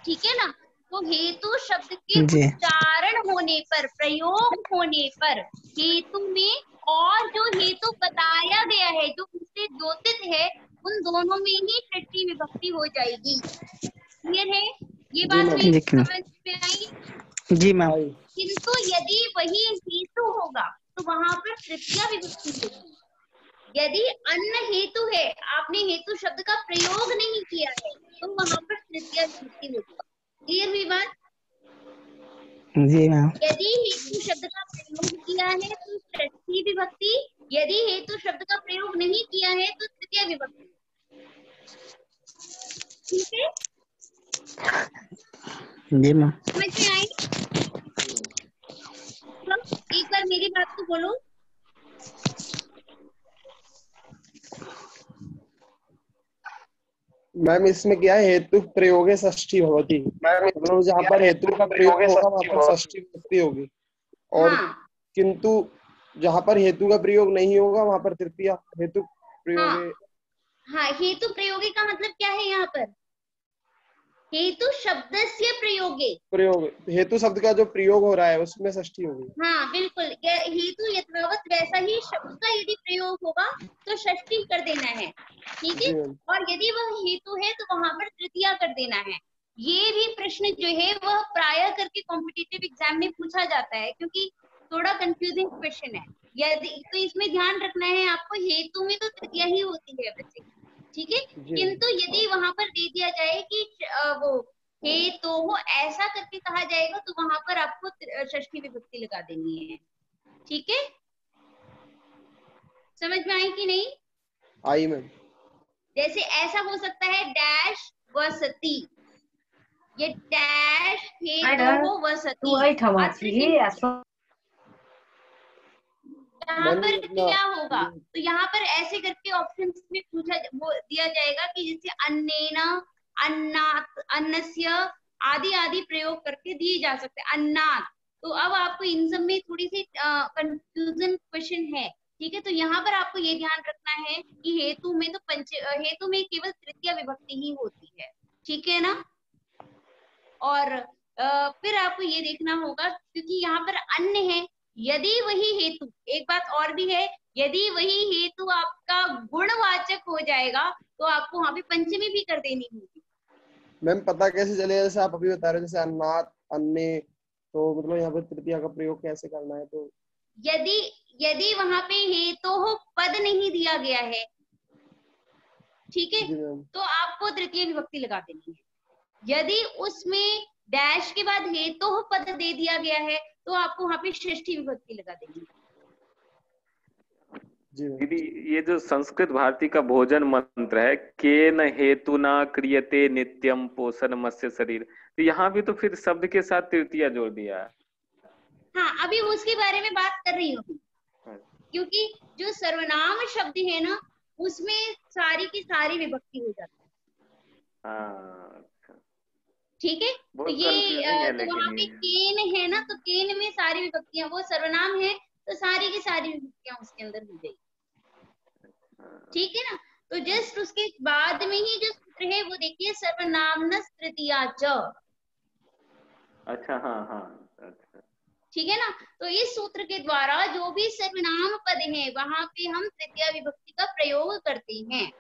ठीक है ना। तो हेतु शब्द के उच्चारण होने पर, प्रयोग होने पर हेतु में और जो हेतु बताया गया है, जो उससे द्योतित है, उन दोनों में ही षष्ठी विभक्ति हो जाएगी। क्लियर है? ये बात मेरी समझ में आई? जी मैम। किंतु यदि वही हेतु होगा तो वहां पर तृतीया विभक्ति होगी। यदि अन्न हेतु है, आपने हेतु शब्द का प्रयोग नहीं किया है, तो वहां पर तृतीया विभक्ति होगी। क्लियर हुई बात? जी मैम। यदि हेतु शब्द का प्रयोग किया है तो षष्ठी विभक्ति, यदि हेतु शब्द का प्रयोग नहीं किया है तो तृतीया विभक्ति। ठीक है? जी मैम। समझ में आई? एक बार मेरी बात को बोलो। मैम इसमें क्या है, हेतु प्रयोग षष्ठी भवति, मतलब जहाँ पर हेतु का प्रयोग होगा वहाँ पर षष्ठी विभक्ति होगी, और किंतु जहाँ पर हेतु का प्रयोग नहीं होगा वहाँ पर तृतीया। हेतु प्रयोग, हाँ, हेतु प्रयोगे का मतलब क्या है? यहाँ पर हेतु शब्दस्य प्रयोगे, प्रयोग हेतु शब्द का जो प्रयोग हो रहा है उसमें षष्ठी होगी। हाँ बिल्कुल, हेतु यथावत वैसा ही शब्द का यदि प्रयोग होगा तो षष्ठी कर देना है, ठीक है। और यदि वह हेतु है तो वहां पर तृतीया कर देना है। ये भी प्रश्न जो है वह प्राय करके कॉम्पिटिटिव एग्जाम में पूछा जाता है, क्योंकि थोड़ा कंफ्यूजिंग क्वेश्चन है। यदि तो इसमें ध्यान रखना है आपको, हेतु में तो तृतीया ही होती है बच्चे, ठीक है। किंतु यदि वहां पर दे दिया जाए कि वो हेतु हो ऐसा करके कहा जाएगा तो वहां पर आपको षष्ठी विभक्ति लगा देनी है, ठीक है। समझ में आई कि नहीं? आई मैम। जैसे ऐसा हो सकता है डैश वसती, ये डैश हेतु वसती, यहाँ पर क्या होगा? तो यहाँ पर ऐसे करके ऑप्शन में पूछा वो दिया जाएगा कि जैसे अन्नेन, अन्नात्, अन्नस्य आदि आदि प्रयोग करके दिए जा सकते हैं, अन्नात्। तो अब आपको इन सब में थोड़ी सी कंफ्यूजन क्वेश्चन है, ठीक है। तो यहाँ पर आपको ये ध्यान रखना है कि हेतु में तो हेतु में केवल तृतीया विभक्ति ही होती है, ठीक है ना। और फिर आपको ये देखना होगा क्योंकि यहाँ पर अन्य है, यदि वही हेतु, एक बात और भी है, यदि वही हेतु आपका गुणवाचक हो जाएगा तो आपको वहां पे पंचमी भी कर देनी होगी। मैम पता कैसे चलेगा? जैसे आप अभी बता रहे हो, जैसे अन्नात्, अन्ने, तो मतलब यहाँ पे तृतीया का प्रयोग कैसे करना है? तो यदि वहां पे हेतु पद नहीं दिया गया है, ठीक है, तो आपको तृतीय विभक्ति लगा देनी है। यदि उसमें डैश के बाद हेतु पद दे दिया गया है तो आपको वहां पे षष्ठी विभक्ति लगा देनी है। दीदी ये जो संस्कृत भारती का भोजन मंत्र है, केन हेतुना क्रियते नित्यम पोषण मत्स्य शरीर, तो यहाँ भी तो फिर शब्द के साथ तृतीया जोड़ दिया है। हाँ, अभी उसके बारे में बात कर रही हूँ, क्योंकि जो सर्वनाम शब्द है ना उसमें सारी की सारी विभक्ति हो जाती है। हाँ, अच्छा। ठीक है, तो बहुत ये कंफ्यूजिंग है तो वहां लेकिन पे ये। केन है ना, तो केन में सारी विभक्तियां, वो सर्वनाम है तो सारी की सारी विभक्तियां उसके अंदर हो जाएगी। हाँ, ठीक है ना, तो जस्ट उसके बाद में ही जो सूत्र है वो देखिए, सर्वनामनस तृतीया च। अच्छा, हाँ हाँ, अच्छा। ठीक है ना, तो इस सूत्र के द्वारा जो भी सर्वनाम पद है वहां पे हम तृतीया विभक्ति का प्रयोग करते हैं।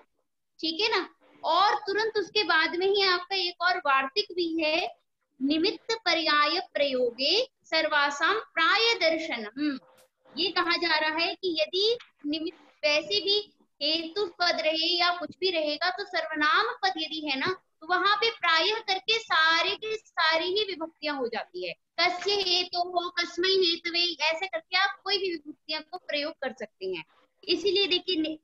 ठीक है ना, और तुरंत उसके बाद में ही आपका एक और वार्तिक भी है, निमित्त पर्याय प्रयोगे सर्वासाम प्राय दर्शनम। ये कहा जा रहा है कि यदि निमित्त वैसे भी हेतु पद रहे या कुछ भी रहेगा, तो सर्वनाम पद यदि है ना, तो वहां पे प्रायः करके सारे की सारी ही विभक्तियां हो जाती है। कस्य हेतु हो, कस्मै हेतवे, ऐसे करके आप कोई भी विभक्तियां को प्रयोग कर सकते हैं। इसीलिए देखिए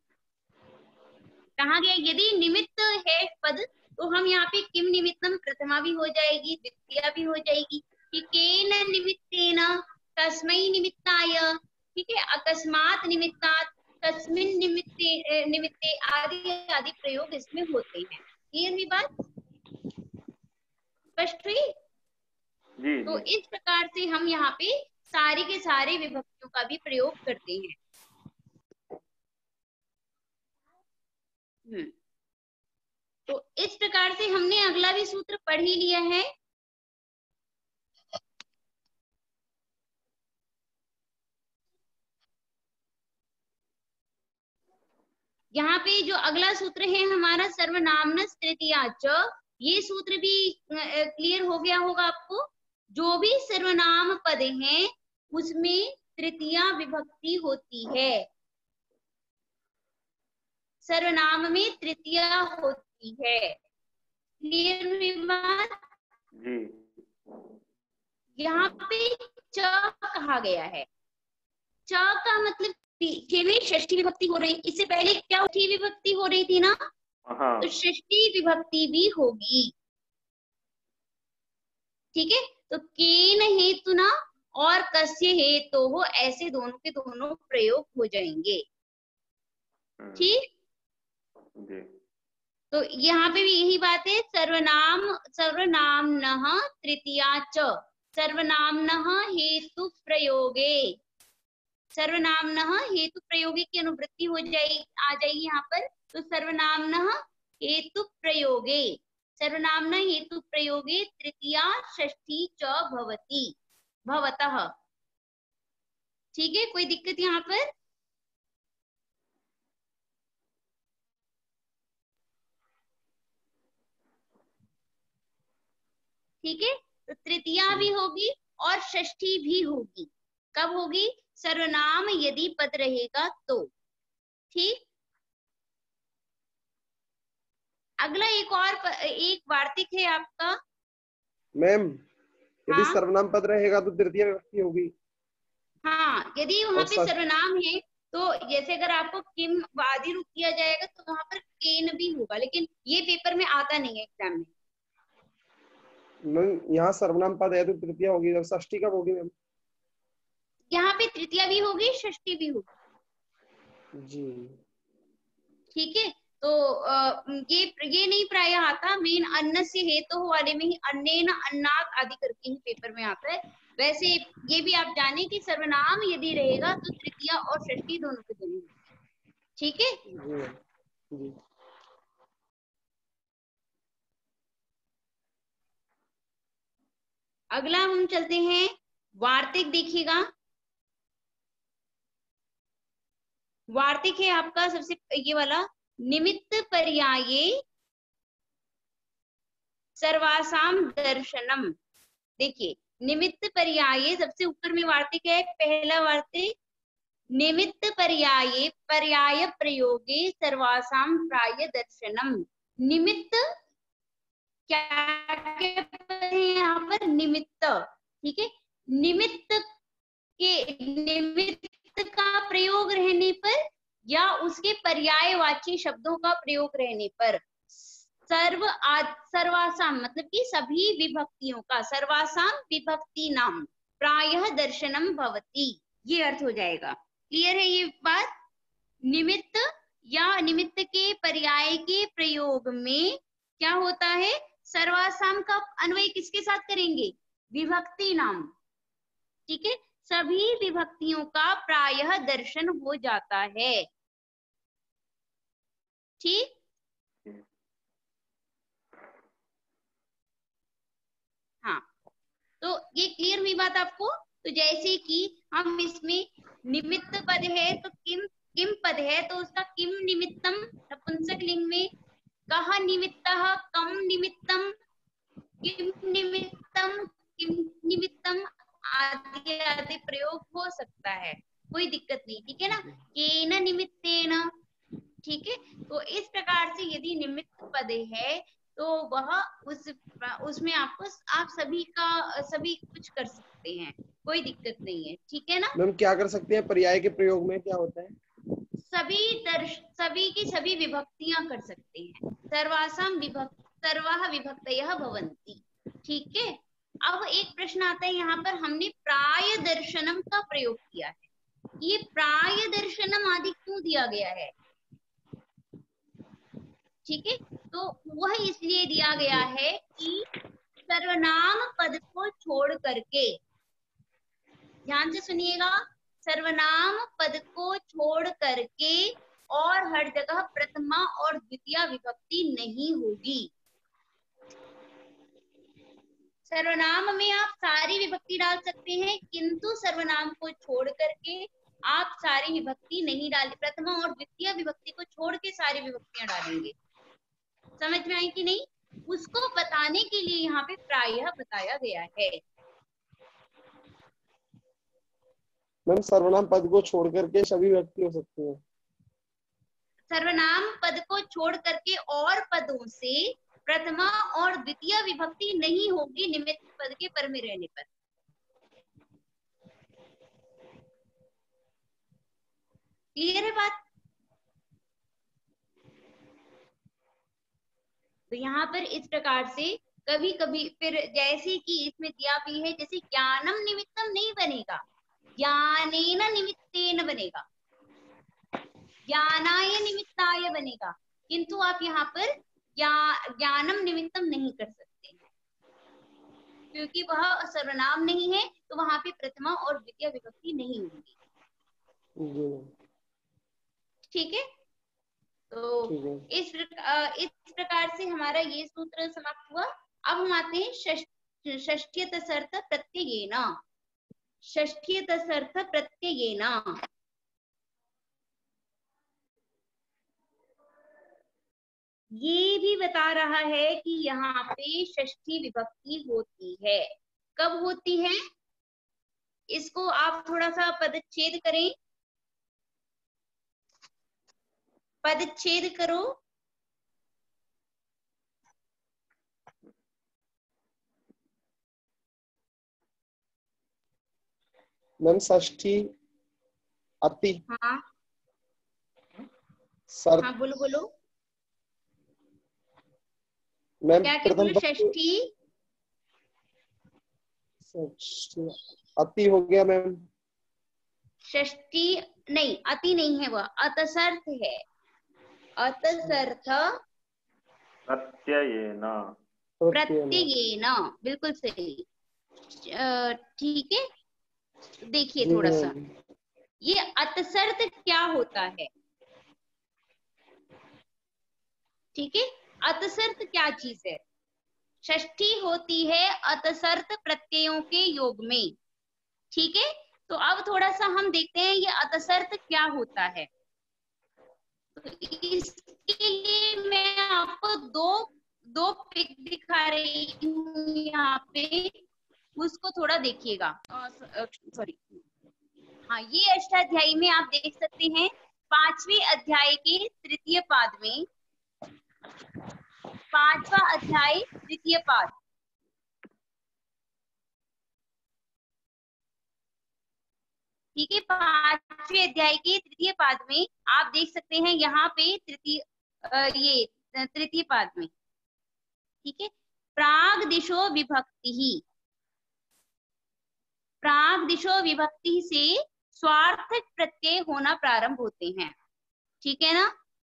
कहा गया यदि निमित्त है पद, तो हम यहाँ पे किम निमित्तम प्रथमा भी हो जाएगी, द्वितीया भी हो जाएगी, कि केन निमित्तेन, कस्मै निमित्ताय, ठीक है, अकस्मात निमित्तात्, कस्मिन् निमित्ते निमित्ते आदि आदि प्रयोग इसमें होते हैं। क्लियर हुई बात, स्पष्ट हुई? जी तो जी। इस प्रकार से हम यहाँ पे सारी के सारे विभक्तियों का भी प्रयोग करते हैं। तो इस प्रकार से हमने अगला भी सूत्र पढ़ ही लिया है। यहाँ पे जो अगला सूत्र है हमारा सर्वनामनस तृतीया च, ये सूत्र भी क्लियर हो गया होगा आपको। जो भी सर्वनाम पद हैं उसमें तृतीया विभक्ति होती है, सर्वनाम में तृतीया होती है। क्लियर हुई बात? जी। यहाँ पे च कहा गया है, च का मतलब केवल षष्ठी विभक्ति हो रही, इससे पहले क्या उठी विभक्ति हो रही थी ना, हाँ, तो षष्ठी विभक्ति भी होगी। ठीक है, तो केन हेतुना और कस्य हेतु हो, ऐसे दोनों के दोनों प्रयोग हो जाएंगे। ठीक, जी। तो यहाँ पे भी यही बात है, सर्वनामनः तृतीया च, सर्वनामनः हेतु प्रयोगे, सर्वनामनः हेतु प्रयोगे की अनुवृत्ति हो जाएगी, आ जाएगी यहाँ पर। तो सर्वनामनः हेतु प्रयोगे, सर्वनामनः हेतु प्रयोगे तृतीया षष्ठी च भवति, भवतः। ठीक है, कोई दिक्कत यहाँ पर? ठीक है, तो तृतीया भी होगी और षष्ठी भी होगी। कब होगी? सर्वनाम यदि पद रहेगा तो। ठीक, अगला एक वार्तिक है आपका। मैम यदि हाँ? सर्वनाम पद रहेगा तो तृतीय विभक्ति होगी। हाँ, यदि वहां पे और सर्वनाम है तो जैसे अगर आपको किम आदि रूप किया जाएगा तो वहां पर केन भी होगा, लेकिन ये पेपर में आता नहीं है एग्जाम में। मैम यहाँ सर्वनाम पद है तो तृतीय होगी, और षष्ठी कब होगी मैम? यहाँ पे तृतीया भी होगी, षष्ठी भी होगी। जी। ठीक है, तो ये नहीं प्राय आता, मेन अन्न से हेतु वाले में ही अन्नेन अन्नात आदि करके ही पेपर में आता है। वैसे ये भी आप जाने कि सर्वनाम यदि रहेगा तो तृतीया और षष्ठी दोनों के दोनों। ठीक है, जी। अगला हम चलते हैं वार्तिक, देखिएगा। वार्तिक है आपका सबसे ये वाला, निमित्त पर्याये सर्वासाम दर्शनम। देखिए, निमित्त पर्याये सबसे ऊपर में वार्तिक है, पहला वार्तिक, निमित्त पर्याये पर्याय प्रयोगे सर्वासाम प्राय दर्शनम। निमित्त क्या है यहाँ पर? निमित्त। ठीक है, निमित्त का प्रयोग रहने पर या उसके पर्यायवाची शब्दों का प्रयोग रहने पर सर्वासाम मतलब कि सभी विभक्तियों का, सर्वासाम विभक्ति नाम प्रायः दर्शनम भवति, ये अर्थ हो जाएगा। क्लियर है ये बात? निमित्त या निमित्त के पर्याय के प्रयोग में क्या होता है, सर्वासाम का अन्वय किसके साथ करेंगे, विभक्ति नाम। ठीक है, सभी विभक्तियों का प्रायः दर्शन हो जाता है। ठीक, हाँ, तो ये क्लियर हुई बात आपको। तो जैसे कि हम इसमें निमित्त पद है तो किम पद है तो उसका किम निमित्तम नपुंसक लिंग में, कह निमित्तः, कम निमित्तम, किम निमित्तम, किम निमित्तम आदि आदि प्रयोग हो सकता है, कोई दिक्कत नहीं। ठीक है ना, केन निमित्तेन। ठीक है, तो इस प्रकार से यदि निमित्त पद है तो वह उसमें आपको आप सभी कुछ कर सकते हैं, कोई दिक्कत नहीं है। ठीक है ना मैम, क्या कर सकते हैं, पर्याय के प्रयोग में क्या होता है, सभी की सभी विभक्तियां कर सकते हैं, सर्वाः विभक्तयः भवन्ति। ठीक है, अब एक प्रश्न आता है यहाँ पर, हमने प्राय दर्शनम का प्रयोग किया है, ये प्राय दर्शनम आदि क्यों दिया गया है। ठीक है, तो वह इसलिए दिया गया है कि सर्वनाम पद को छोड़ करके, ध्यान से सुनिएगा, सर्वनाम पद को छोड़ करके और हर जगह प्रथमा और द्वितीय विभक्ति नहीं होगी। सर्वनाम में आप सारी विभक्ति डाल सकते हैं, किंतु सर्वनाम को छोड़ करके आप सारी विभक्ति नहीं डालें, प्रथमा और द्वितीय विभक्ति को छोड़ के सारी विभक्तियां डालेंगे। समझ में आई कि नहीं, उसको बताने के लिए यहाँ पे प्रायः बताया गया है। मैम, सर्वनाम पद को छोड़ करके सभी व्यक्ति हो सकते हैं, सर्वनाम पद को छोड़ करके और पदों से प्रथमा और द्वितीय विभक्ति नहीं होगी निमित्त पद के पर में रहने पर। क्लियर है बात। तो यहाँ पर इस प्रकार से कभी कभी फिर जैसे कि इसमें दिया भी है, जैसे ज्ञानम निमित्तम नहीं बनेगा, ज्ञानेन निमित्तेन बनेगा, ज्ञानाय निमित्ताय बनेगा, किंतु आप यहाँ पर ज्ञानम निमित्तम नहीं कर सकते हैं, क्योंकि वह सर्वनाम नहीं है, तो वहां पे प्रथमा और द्वितीय विभक्ति नहीं होगी। ठीक है, तो इस प्रकार से हमारा ये सूत्र समाप्त हुआ। अब हम आते हैं षष्ठीय तसर्थ प्रत्ययेन। षष्ठीय तसर्थ प्रत्ययेन, ये भी बता रहा है कि यहाँ पे षष्ठी विभक्ति होती है। कब होती है, इसको आप थोड़ा सा पदच्छेद करें, पदच्छेद करो। मैम, षष्ठी अति, हाँ सर्थ, हाँ, बोलो बोलो, मैम क्या क्या बोलो। षष्ठी अति हो गया मैम, षष्ठी नहीं, अति नहीं है, वह अतसर्थ है, अतसर्थ प्रत्ययेन, प्रत्ययेन, बिल्कुल सही। ठीक है, देखिए थोड़ा सा, ये अतसर्थ क्या होता है। ठीक है, अतसर्थ क्या चीज है, षष्ठी होती है अतसर्थ प्रत्ययों के योग में। ठीक है, तो अब थोड़ा सा हम देखते हैं ये अतसर्थ क्या होता है। तो इसके लिए मैं आपको दो पिक दिखा रही हूँ यहाँ पे, उसको थोड़ा देखिएगा। सॉरी, हाँ, ये अष्टाध्यायी में आप देख सकते हैं, 5वें अध्याय के तृतीय पाद में, 5वां अध्याय तृतीय पाद, ठीक है, 5वें अध्याय के तृतीय पाद में आप देख सकते हैं यहाँ पे तृतीय पाद में, ठीक है, प्राग दिशो विभक्ति ही, प्राग दिशो विभक्ति से स्वार्थक प्रत्यय होना प्रारंभ होते हैं। ठीक है ना,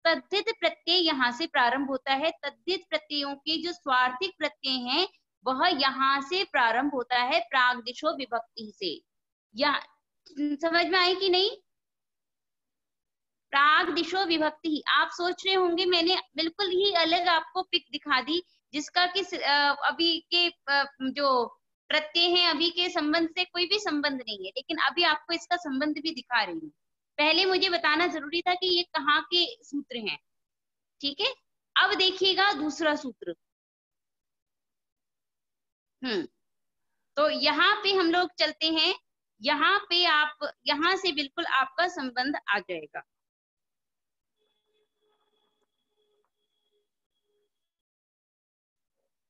तद्धित प्रत्यय यहाँ से प्रारंभ होता है। तद्धित प्रत्ययों के जो स्वार्थिक प्रत्यय हैं वह यहाँ से प्रारंभ होता है प्रागदिशो विभक्ति से। या समझ में आई कि नहीं? प्रागदिशो विभक्ति। आप सोच रहे होंगे मैंने बिल्कुल ही अलग आपको पिक दिखा दी जिसका कि अभी के जो प्रत्यय हैं अभी के संबंध से कोई भी संबंध नहीं है, लेकिन अभी आपको इसका संबंध भी दिखा रही हूँ। पहले मुझे बताना जरूरी था कि ये कहाँ के सूत्र हैं। ठीक है, अब देखिएगा दूसरा सूत्र। तो यहाँ पे हम लोग चलते हैं, यहाँ पे आप यहाँ से बिल्कुल आपका संबंध आ जाएगा।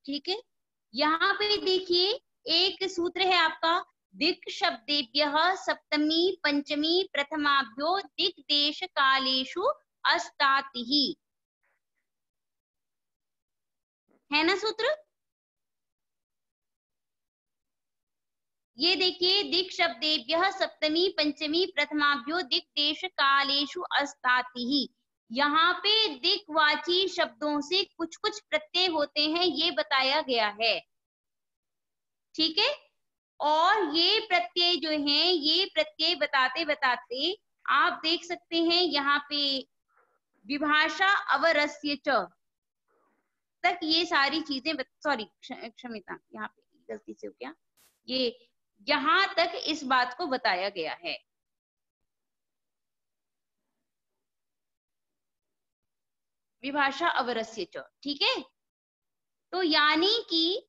ठीक है, यहाँ पे देखिए एक सूत्र है आपका, दिक् शब्देभ्यः सप्तमी पंचमी प्रथमाभ्यो दिक् देश कालेषु अस्तातिः, है ना सूत्र? ये देखिए, दिक् शब्देभ्यः सप्तमी पंचमी प्रथमाभ्यो दिक् देश कालेषु अस्तातिः। यहाँ पे दिक्वाची शब्दों से कुछ कुछ प्रत्यय होते हैं ये बताया गया है। ठीक है, और ये प्रत्यय जो हैं ये प्रत्यय बताते बताते आप देख सकते हैं यहाँ पे विभाषा अवरस्य च तक ये सारी चीजें सॉरी क्षम्यता, यहाँ पे गलती से हो गया, ये यहाँ तक इस बात को बताया गया है। विभाषा अवरस्य च, ठीक है। तो यानी कि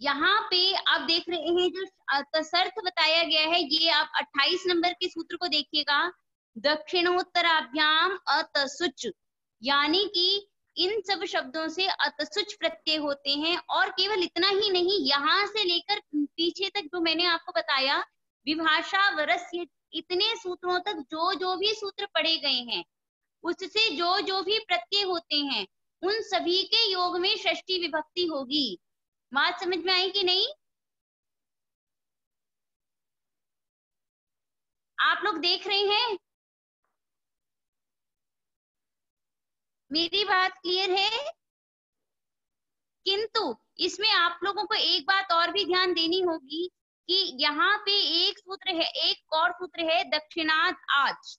यहाँ पे आप देख रहे हैं जो तसर्थ बताया गया है, ये आप 28 नंबर के सूत्र को देखिएगा, दक्षिणोत्तराभ्याम अतसुच, यानी कि इन सब शब्दों से अतसुच प्रत्यय होते हैं। और केवल इतना ही नहीं, यहाँ से लेकर पीछे तक जो मैंने आपको बताया विभाषा वरस्य, इतने सूत्रों तक जो जो भी सूत्र पढ़े गए हैं उससे जो जो भी प्रत्यय होते हैं उन सभी के योग में षष्ठी विभक्ति होगी। बात समझ में आई कि नहीं? आप लोग देख रहे हैं? मेरी बात क्लियर है? किंतु इसमें आप लोगों को एक बात और भी ध्यान देनी होगी कि यहाँ पे एक सूत्र है, एक और सूत्र है दक्षिणाद आज,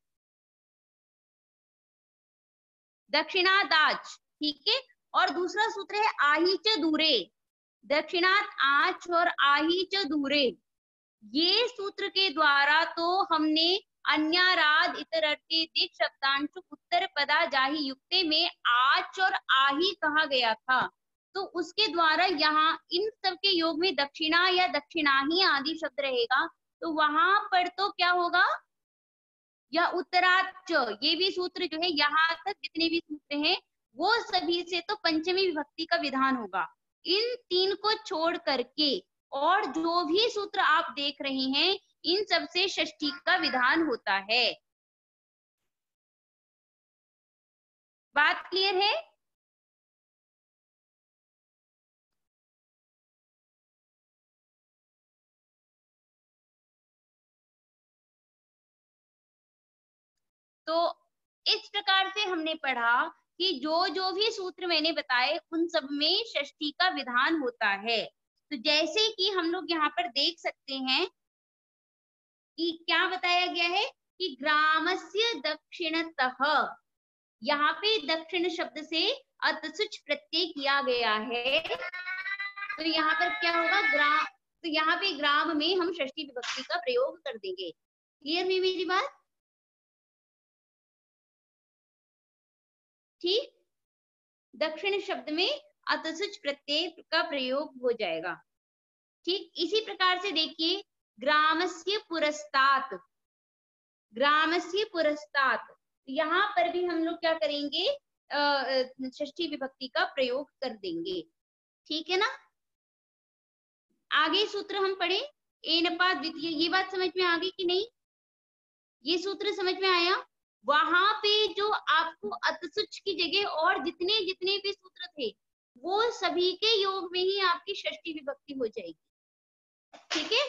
दक्षिणाद आज, ठीक है। और दूसरा सूत्र है आही च दूरे, दक्षिणात आच और आही च दूरे। ये सूत्र के द्वारा तो हमने अन्याराद इतरर्थे दिक् शब्दांशु उत्तर पदा जाहि युक्ते में आच और आही कहा गया था, तो उसके द्वारा यहाँ इन सब के योग में दक्षिणा या दक्षिणाही आदि शब्द रहेगा, तो वहां पर तो क्या होगा, या उत्तराच, ये भी सूत्र जो है यहाँ तक जितने भी सूत्र हैं वो सभी से तो पंचमी विभक्ति का विधान होगा। इन तीन को छोड़ करके और जो भी सूत्र आप देख रहे हैं इन सब से षष्ठी का विधान होता है। बात क्लियर है? तो इस प्रकार से हमने पढ़ा कि जो जो भी सूत्र मैंने बताए उन सब में षष्ठी का विधान होता है। तो जैसे कि हम लोग यहाँ पर देख सकते हैं कि क्या बताया गया है कि ग्रामस्य दक्षिणतः, यहाँ पे दक्षिण शब्द से अतसुच प्रत्यय किया गया है, तो यहाँ पर क्या होगा, ग्राम, तो यहाँ पे ग्राम में हम षष्ठी विभक्ति का प्रयोग कर देंगे। क्लियर हुई मेरी बात? ठीक, दक्षिण शब्द में अतसुच प्रत्यय का प्रयोग हो जाएगा। ठीक, इसी प्रकार से देखिए ग्रामस्य पुरस्तात्, ग्रामस्य पुरस्तात्, यहाँ पर भी हम लोग क्या करेंगे, षष्ठी विभक्ति का प्रयोग कर देंगे। ठीक है ना? आगे सूत्र हम पढ़े एनपा द्वितीय, ये बात समझ में आ गई कि नहीं? ये सूत्र समझ में आया? वहां पे जो आपको अतसुच की जगह और जितने जितने भी सूत्र थे वो सभी के योग में ही आपकी षष्ठी विभक्ति हो जाएगी। ठीक है?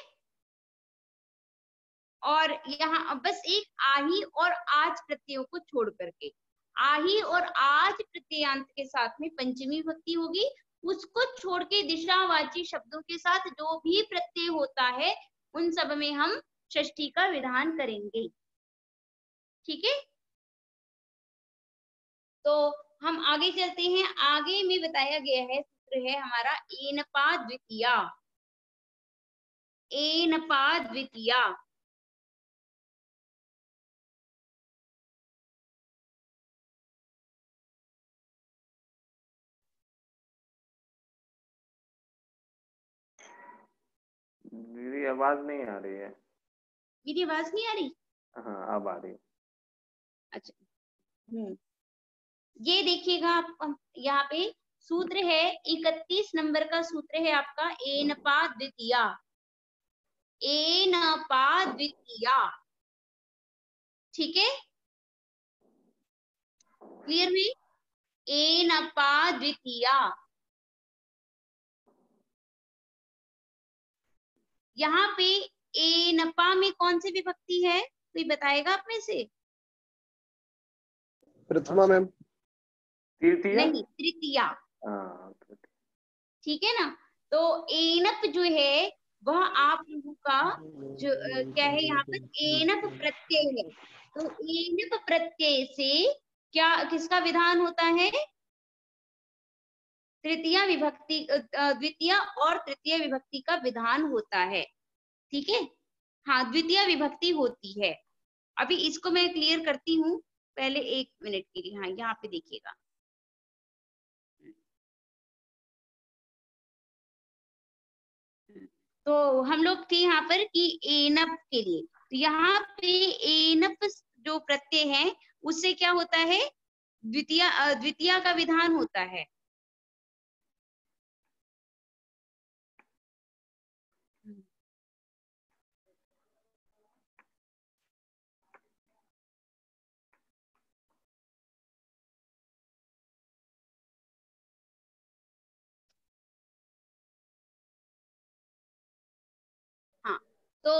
और यहाँ बस एक आही और आज प्रत्ययों को छोड़ करके, आही और आज प्रत्ययांत के साथ में पंचमी विभक्ति होगी। उसको छोड़ के दिशावाची शब्दों के साथ जो भी प्रत्यय होता है उन सब में हम षष्ठी का विधान करेंगे। ठीक है, तो हम आगे चलते हैं। आगे में बताया गया है, सूत्र है हमारा एनपा द्वितीया। एनपा द्वितीया, मेरी आवाज नहीं आ रही है। मेरी आवाज नहीं आ रही? हाँ अब आ रही है। अच्छा, ये देखिएगा आप, यहाँ पे सूत्र है 31 नंबर का सूत्र है आपका एनपा द्वितीया। एनपा द्वितीया, ठीक है, क्लियर में? एनपा द्वितीया। यहाँ पे एनपा में कौन सी विभक्ति है, कोई बताएगा आप में से? प्रथमा मैम। तृतीया? नहीं, तृतीया। हाँ, ठीक है ना, तो एनप जो है वह आप लोगों का जो क्या है यहाँ पर एनप प्रत्यय है। तो एनप प्रत्यय से क्या किसका विधान होता है? तृतीया विभक्ति, द्वितीय और तृतीय विभक्ति का विधान होता है। ठीक है, हाँ द्वितीय विभक्ति होती है। अभी इसको मैं क्लियर करती हूँ, पहले एक मिनट के लिए। हाँ यहाँ पे देखिएगा, तो हम लोग थे यहाँ पर कि एनप के लिए, तो यहाँ पे एनप जो प्रत्यय है उससे क्या होता है? द्वितीय का विधान होता है। हाँ, तो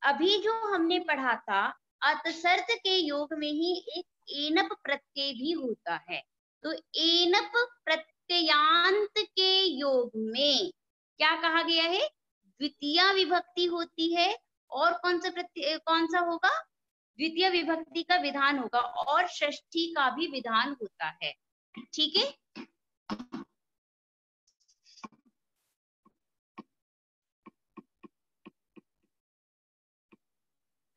अभी जो हमने पढ़ा था अतसर्त के योग में ही एक एनप प्रत्यय भी होता है। तो एनप प्रत्ययांत के योग में क्या कहा गया है? द्वितीय विभक्ति होती है, और कौन सा प्रत्यय, कौन सा होगा? द्वितीय विभक्ति का विधान होगा, और षष्ठी का भी विधान होता है। ठीक है,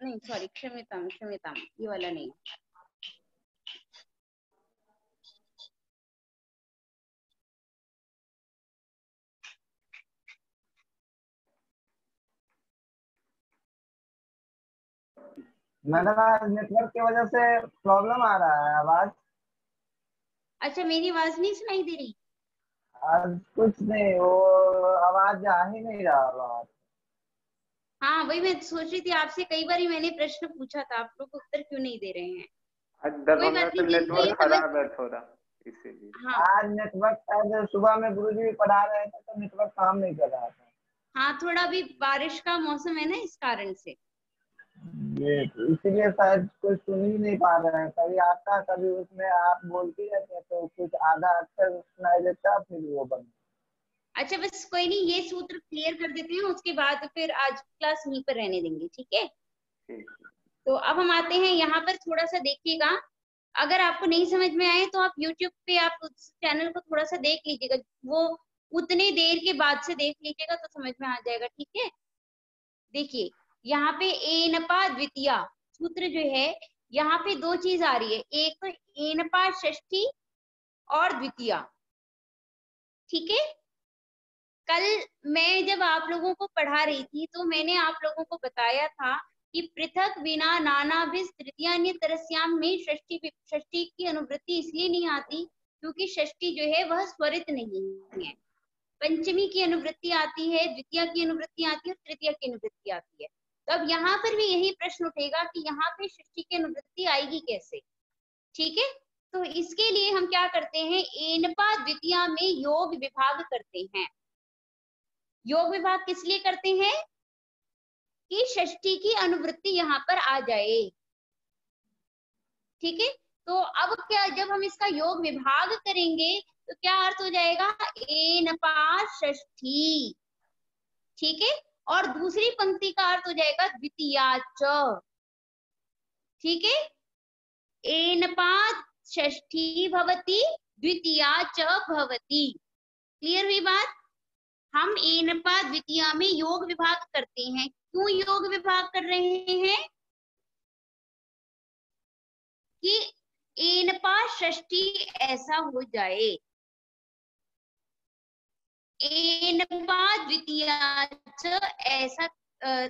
नहीं सॉरी, क्षम्यताम क्षम्यताम, ये वाला नहीं। मैडम आज नेटवर्क की वजह से प्रॉब्लम आ रहा है आवाज। अच्छा, मेरी आवाज नहीं सुनाई दे रही? आज कुछ नहीं, वो आवाज आ ही नहीं रहा आवाज। हाँ वही मैं सोच रही थी, आपसे कई बार मैंने प्रश्न पूछा था, आप लोग उत्तर क्यों नहीं दे रहे हैं? आज कोई दरभंगा बात से नहीं, जिनको ये नेटवर्क समझ, खराब है थोड़ा, इसीलिए। हाँ आज नेटवर्क शायद सुबह में गुरुजी भी पढ़ा रहे थे तो नेटवर्क काम नहीं कर रहा था। हाँ, थोड़ा भी बारिश का मौसम है ना, इस कारण से। ये इसीलिए शायद कुछ सुन ही नहीं पा रहे हैं। कभी आता कभी उसमें आप बोलती रहते हैं तो कुछ आधा अक्षर सुनाई देता, फिर वो बंद। अच्छा बस कोई नहीं, ये सूत्र क्लियर कर देते हैं, उसके बाद फिर आज क्लास यहीं पर रहने देंगे। ठीक है, तो अब हम आते हैं यहाँ पर, थोड़ा सा देखिएगा। अगर आपको नहीं समझ में आए तो आप YouTube पे आप उस चैनल को थोड़ा सा देख लीजिएगा, वो उतने देर के बाद से देख लीजिएगा तो समझ में आ जाएगा। ठीक है, देखिए यहाँ पे एनपा द्वितीया सूत्र जो है, यहाँ पे दो चीज आ रही है, एक तो एनपा षष्ठी और द्वितीया। ठीक है, कल मैं जब आप लोगों को पढ़ा रही थी तो मैंने आप लोगों को बताया था कि पृथक विना नानाभिस तृतीयान्य तरस्याम में षष्ठी की अनुवृत्ति इसलिए नहीं आती क्योंकि षष्ठी जो है वह स्वरित नहीं है। पंचमी की अनुवृत्ति आती है, द्वितीय की अनुवृत्ति आती है, और तृतीय की अनुवृत्ति आती है। तो अब यहाँ पर भी यही प्रश्न उठेगा कि यहाँ पे षष्ठी की अनुवृत्ति आएगी कैसे? ठीक है, तो इसके लिए हम क्या करते हैं, एनपा द्वितीया में योग विभाग करते हैं। योग विभाग किस लिए करते हैं? कि षष्ठी की अनुवृत्ति यहाँ पर आ जाए। ठीक है, तो अब क्या, जब हम इसका योग विभाग करेंगे तो क्या अर्थ हो जाएगा, एनपा षष्ठी। ठीक है, और दूसरी पंक्ति का अर्थ हो जाएगा द्वितीया च। ठीक है, एनपा षष्ठी भवति द्वितीया च भवति। क्लियर हुई बात। हम एनपा द्वितीया में योग विभाग करते हैं। क्यों योग विभाग कर रहे हैं, कि एनपा षष्ठी ऐसा हो जाए, एनपा द्वितीया च ऐसा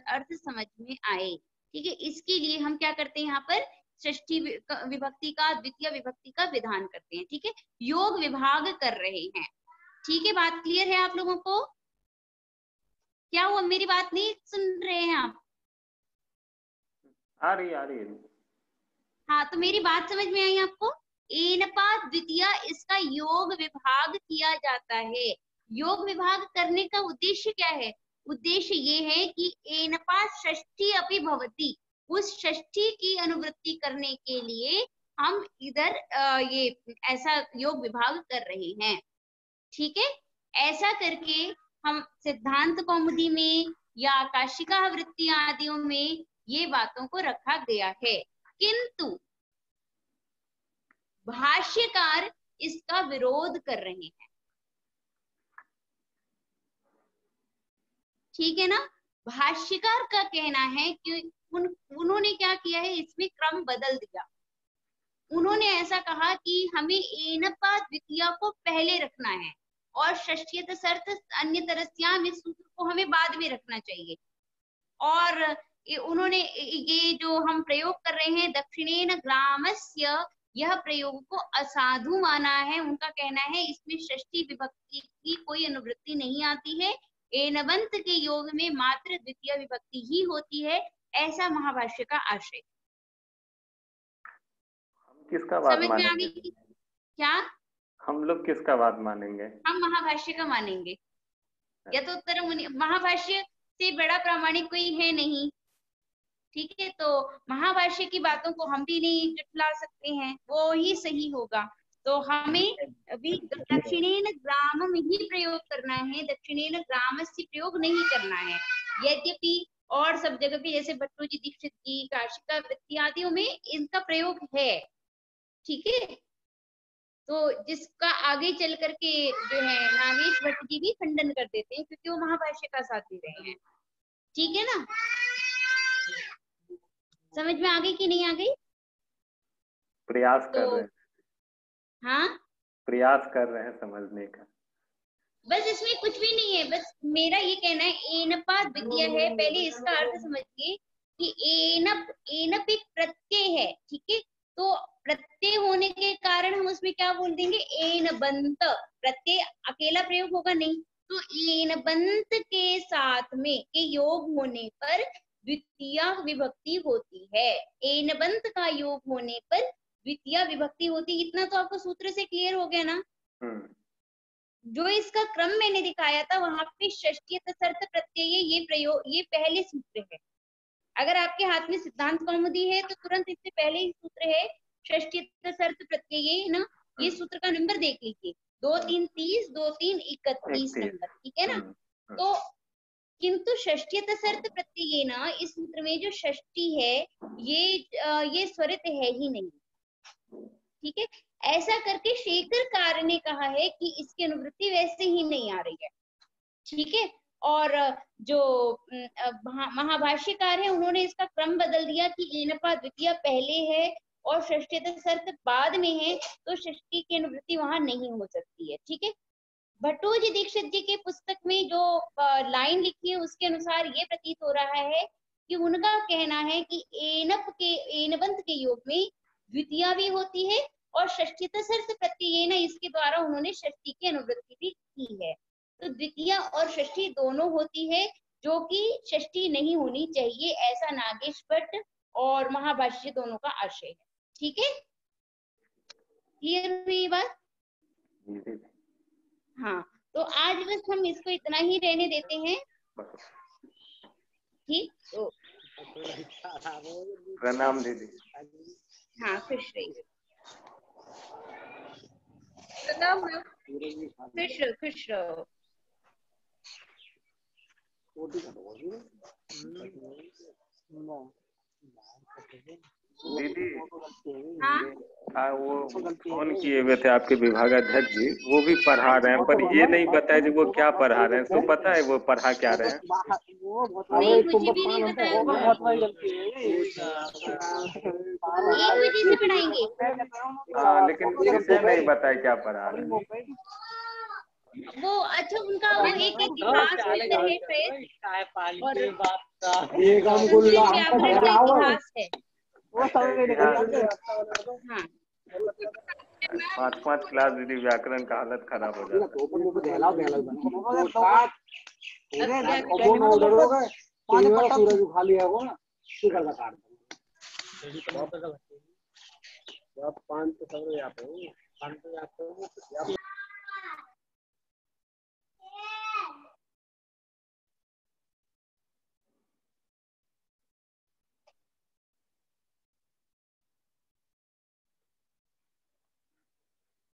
अर्थ समझ में आए। ठीक है, इसके लिए हम क्या करते हैं, यहाँ पर षष्ठी विभक्ति का, द्वितीय विभक्ति का विधान करते हैं। ठीक है, योग विभाग कर रहे हैं। ठीक है, बात क्लियर है आप लोगों को। क्या हुआ, मेरी बात नहीं सुन रहे हैं आप? आ रही है। हाँ, तो मेरी बात समझ में आई आपको। एनपा द्वितीया, इसका योग विभाग किया जाता है। योग विभाग करने का उद्देश्य क्या है, उद्देश्य ये है कि एनपा षष्ठी अपि भवति, उस षष्ठी की अनुवृत्ति करने के लिए हम इधर ये ऐसा योग विभाग कर रहे हैं। ठीक है, ऐसा करके हम सिद्धांत कौमुदी में या काशिका वृत्ति आदियों में ये बातों को रखा गया है, किंतु भाष्यकार इसका विरोध कर रहे हैं। ठीक है ना, भाष्यकार का कहना है कि उन्होंने क्या किया है, इसमें क्रम बदल दिया। उन्होंने ऐसा कहा कि हमें एनपा द्वितीया को पहले रखना है और षष्ठीयत सर्त अन्य तरस्याम, इस सूत्र को हमें बाद में रखना चाहिए। और उन्होंने ये जो हम प्रयोग कर रहे हैं दक्षिणेन ग्रामस्य, यह प्रयोग को असाधु माना है। उनका कहना है इसमें षष्ठी विभक्ति की कोई अनुवृत्ति नहीं आती है, एनबंत के योग में मात्र द्वितीय विभक्ति ही होती है, ऐसा महाभाष्य का आशय। हम किसका बात समझ में आ मानेंगे? गई क्या? हम लोग किसका बात मानेंगे? हम महाभाष्य का मानेंगे। यथोत्तर महाभाष्य से बड़ा प्रामाणिक कोई है नहीं। ठीक है, तो महाभाष्य की बातों को हम भी नहीं जुटला सकते हैं, वो ही सही होगा। तो हमें अभी दक्षिणेन ग्रामम ही प्रयोग करना है, दक्षिणेन ग्रामस्य प्रयोग नहीं करना है। यद्यपि और सब जगह भी जैसे भट्टोजी दीक्षित की काशिका वृत्ति आदियों में इनका प्रयोग है। ठीक है, तो जिसका आगे चल करके जो है नागेश भट्ट जी भी खंडन कर देते हैं, क्योंकि वो महाभाष्य का साथ दे रहे हैं। ठीक है ना, समझ में आ गई कि नहीं आ गई? प्रयास कर रहे हैं। हाँ, प्रयास कर रहे हैं समझने का। बस इसमें कुछ भी नहीं है, बस मेरा ये कहना है एनपा द्वितीय है। पहले इसका अर्थ समझिए कि एनप एक प्रत्यय है। ठीक है, तो प्रत्यय होने के कारण हम उसमें क्या बोल देंगे, एनबंत। प्रत्यय अकेला प्रयोग होगा नहीं, तो एनबंत के साथ में के योग होने पर द्वितीय विभक्ति होती है। एनबंत का योग होने पर द्वितीय विभक्ति होती। इतना तो आपको सूत्र से क्लियर हो गया ना। जो इसका क्रम मैंने दिखाया था वहां पे षष्ठी तसर्थ प्रत्यय, ये प्रयोग, ये पहले सूत्र है। अगर आपके हाथ में सिद्धांत कौमुदी है तो तुरंत इससे पहले ही सूत्र है षष्ठी तसर्थ प्रत्यय ना। ये सूत्र का नंबर देख लीजिए, 2 3 30, 2 3 31 नंबर। ठीक है ना, तो किंतु षष्ठी तसर्थ प्रत्यय ना, इस सूत्र में जो षष्ठी है ये स्वरित है ही नहीं। ठीक है, ऐसा करके शेखरकार ने कहा है कि इसकी अनुवृत्ति वैसे ही नहीं आ रही है। ठीक है, और जो महाभाष्यकार है उन्होंने इसका क्रम बदल दिया कि एनपा द्वितीय पहले है और षष्ठी तसर्थ बाद में है, तो षष्ठी की अनुवृत्ति वहां नहीं हो सकती है। ठीक है, भट्टोजी दीक्षित जी के पुस्तक में जो लाइन लिखी है उसके अनुसार ये प्रतीत हो रहा है कि उनका कहना है कि एनबंत के योग में द्वितीया भी होती है और षष्ठी तसर्थ प्रत्यय ना, इसके द्वारा उन्होंने षष्ठी की अनुवृत्ति भी की है। तो द्वितीय और षष्ठी दोनों होती है, जो कि षष्ठी नहीं होनी चाहिए, ऐसा नागेश भट्ट और महाभाष्य दोनों का आशय है। ठीक है, क्लियर हुई बात? हाँ, तो आज बस हम इसको इतना ही रहने देते हैं। ठीक। तो प्रणाम दीदी। हाँ, खुश रहिए। खुश रहो। दीदी हाँ, वो फोन किए हुए थे आपके विभागाध्यक्ष जी, वो भी पढ़ा रहे हैं, पर ये नहीं बताया जी वो क्या पढ़ा रहे हैं। तो पता है वो पढ़ा क्या रहे हैं? नहीं, मुझे भी नहीं बताया। 1 बजे से पढ़ाएंगे। हाँ, लेकिन विषय नहीं बताया क्या पढ़ा रहे हैं। वो अच्छा, उनका वो एक इतिहास लेकर है शायद, और संस्कृत व्याकरण का इतिहास है। हाँ, 5-5 क्लास दीदी, व्याकरण का हालत खराब हो जाता है।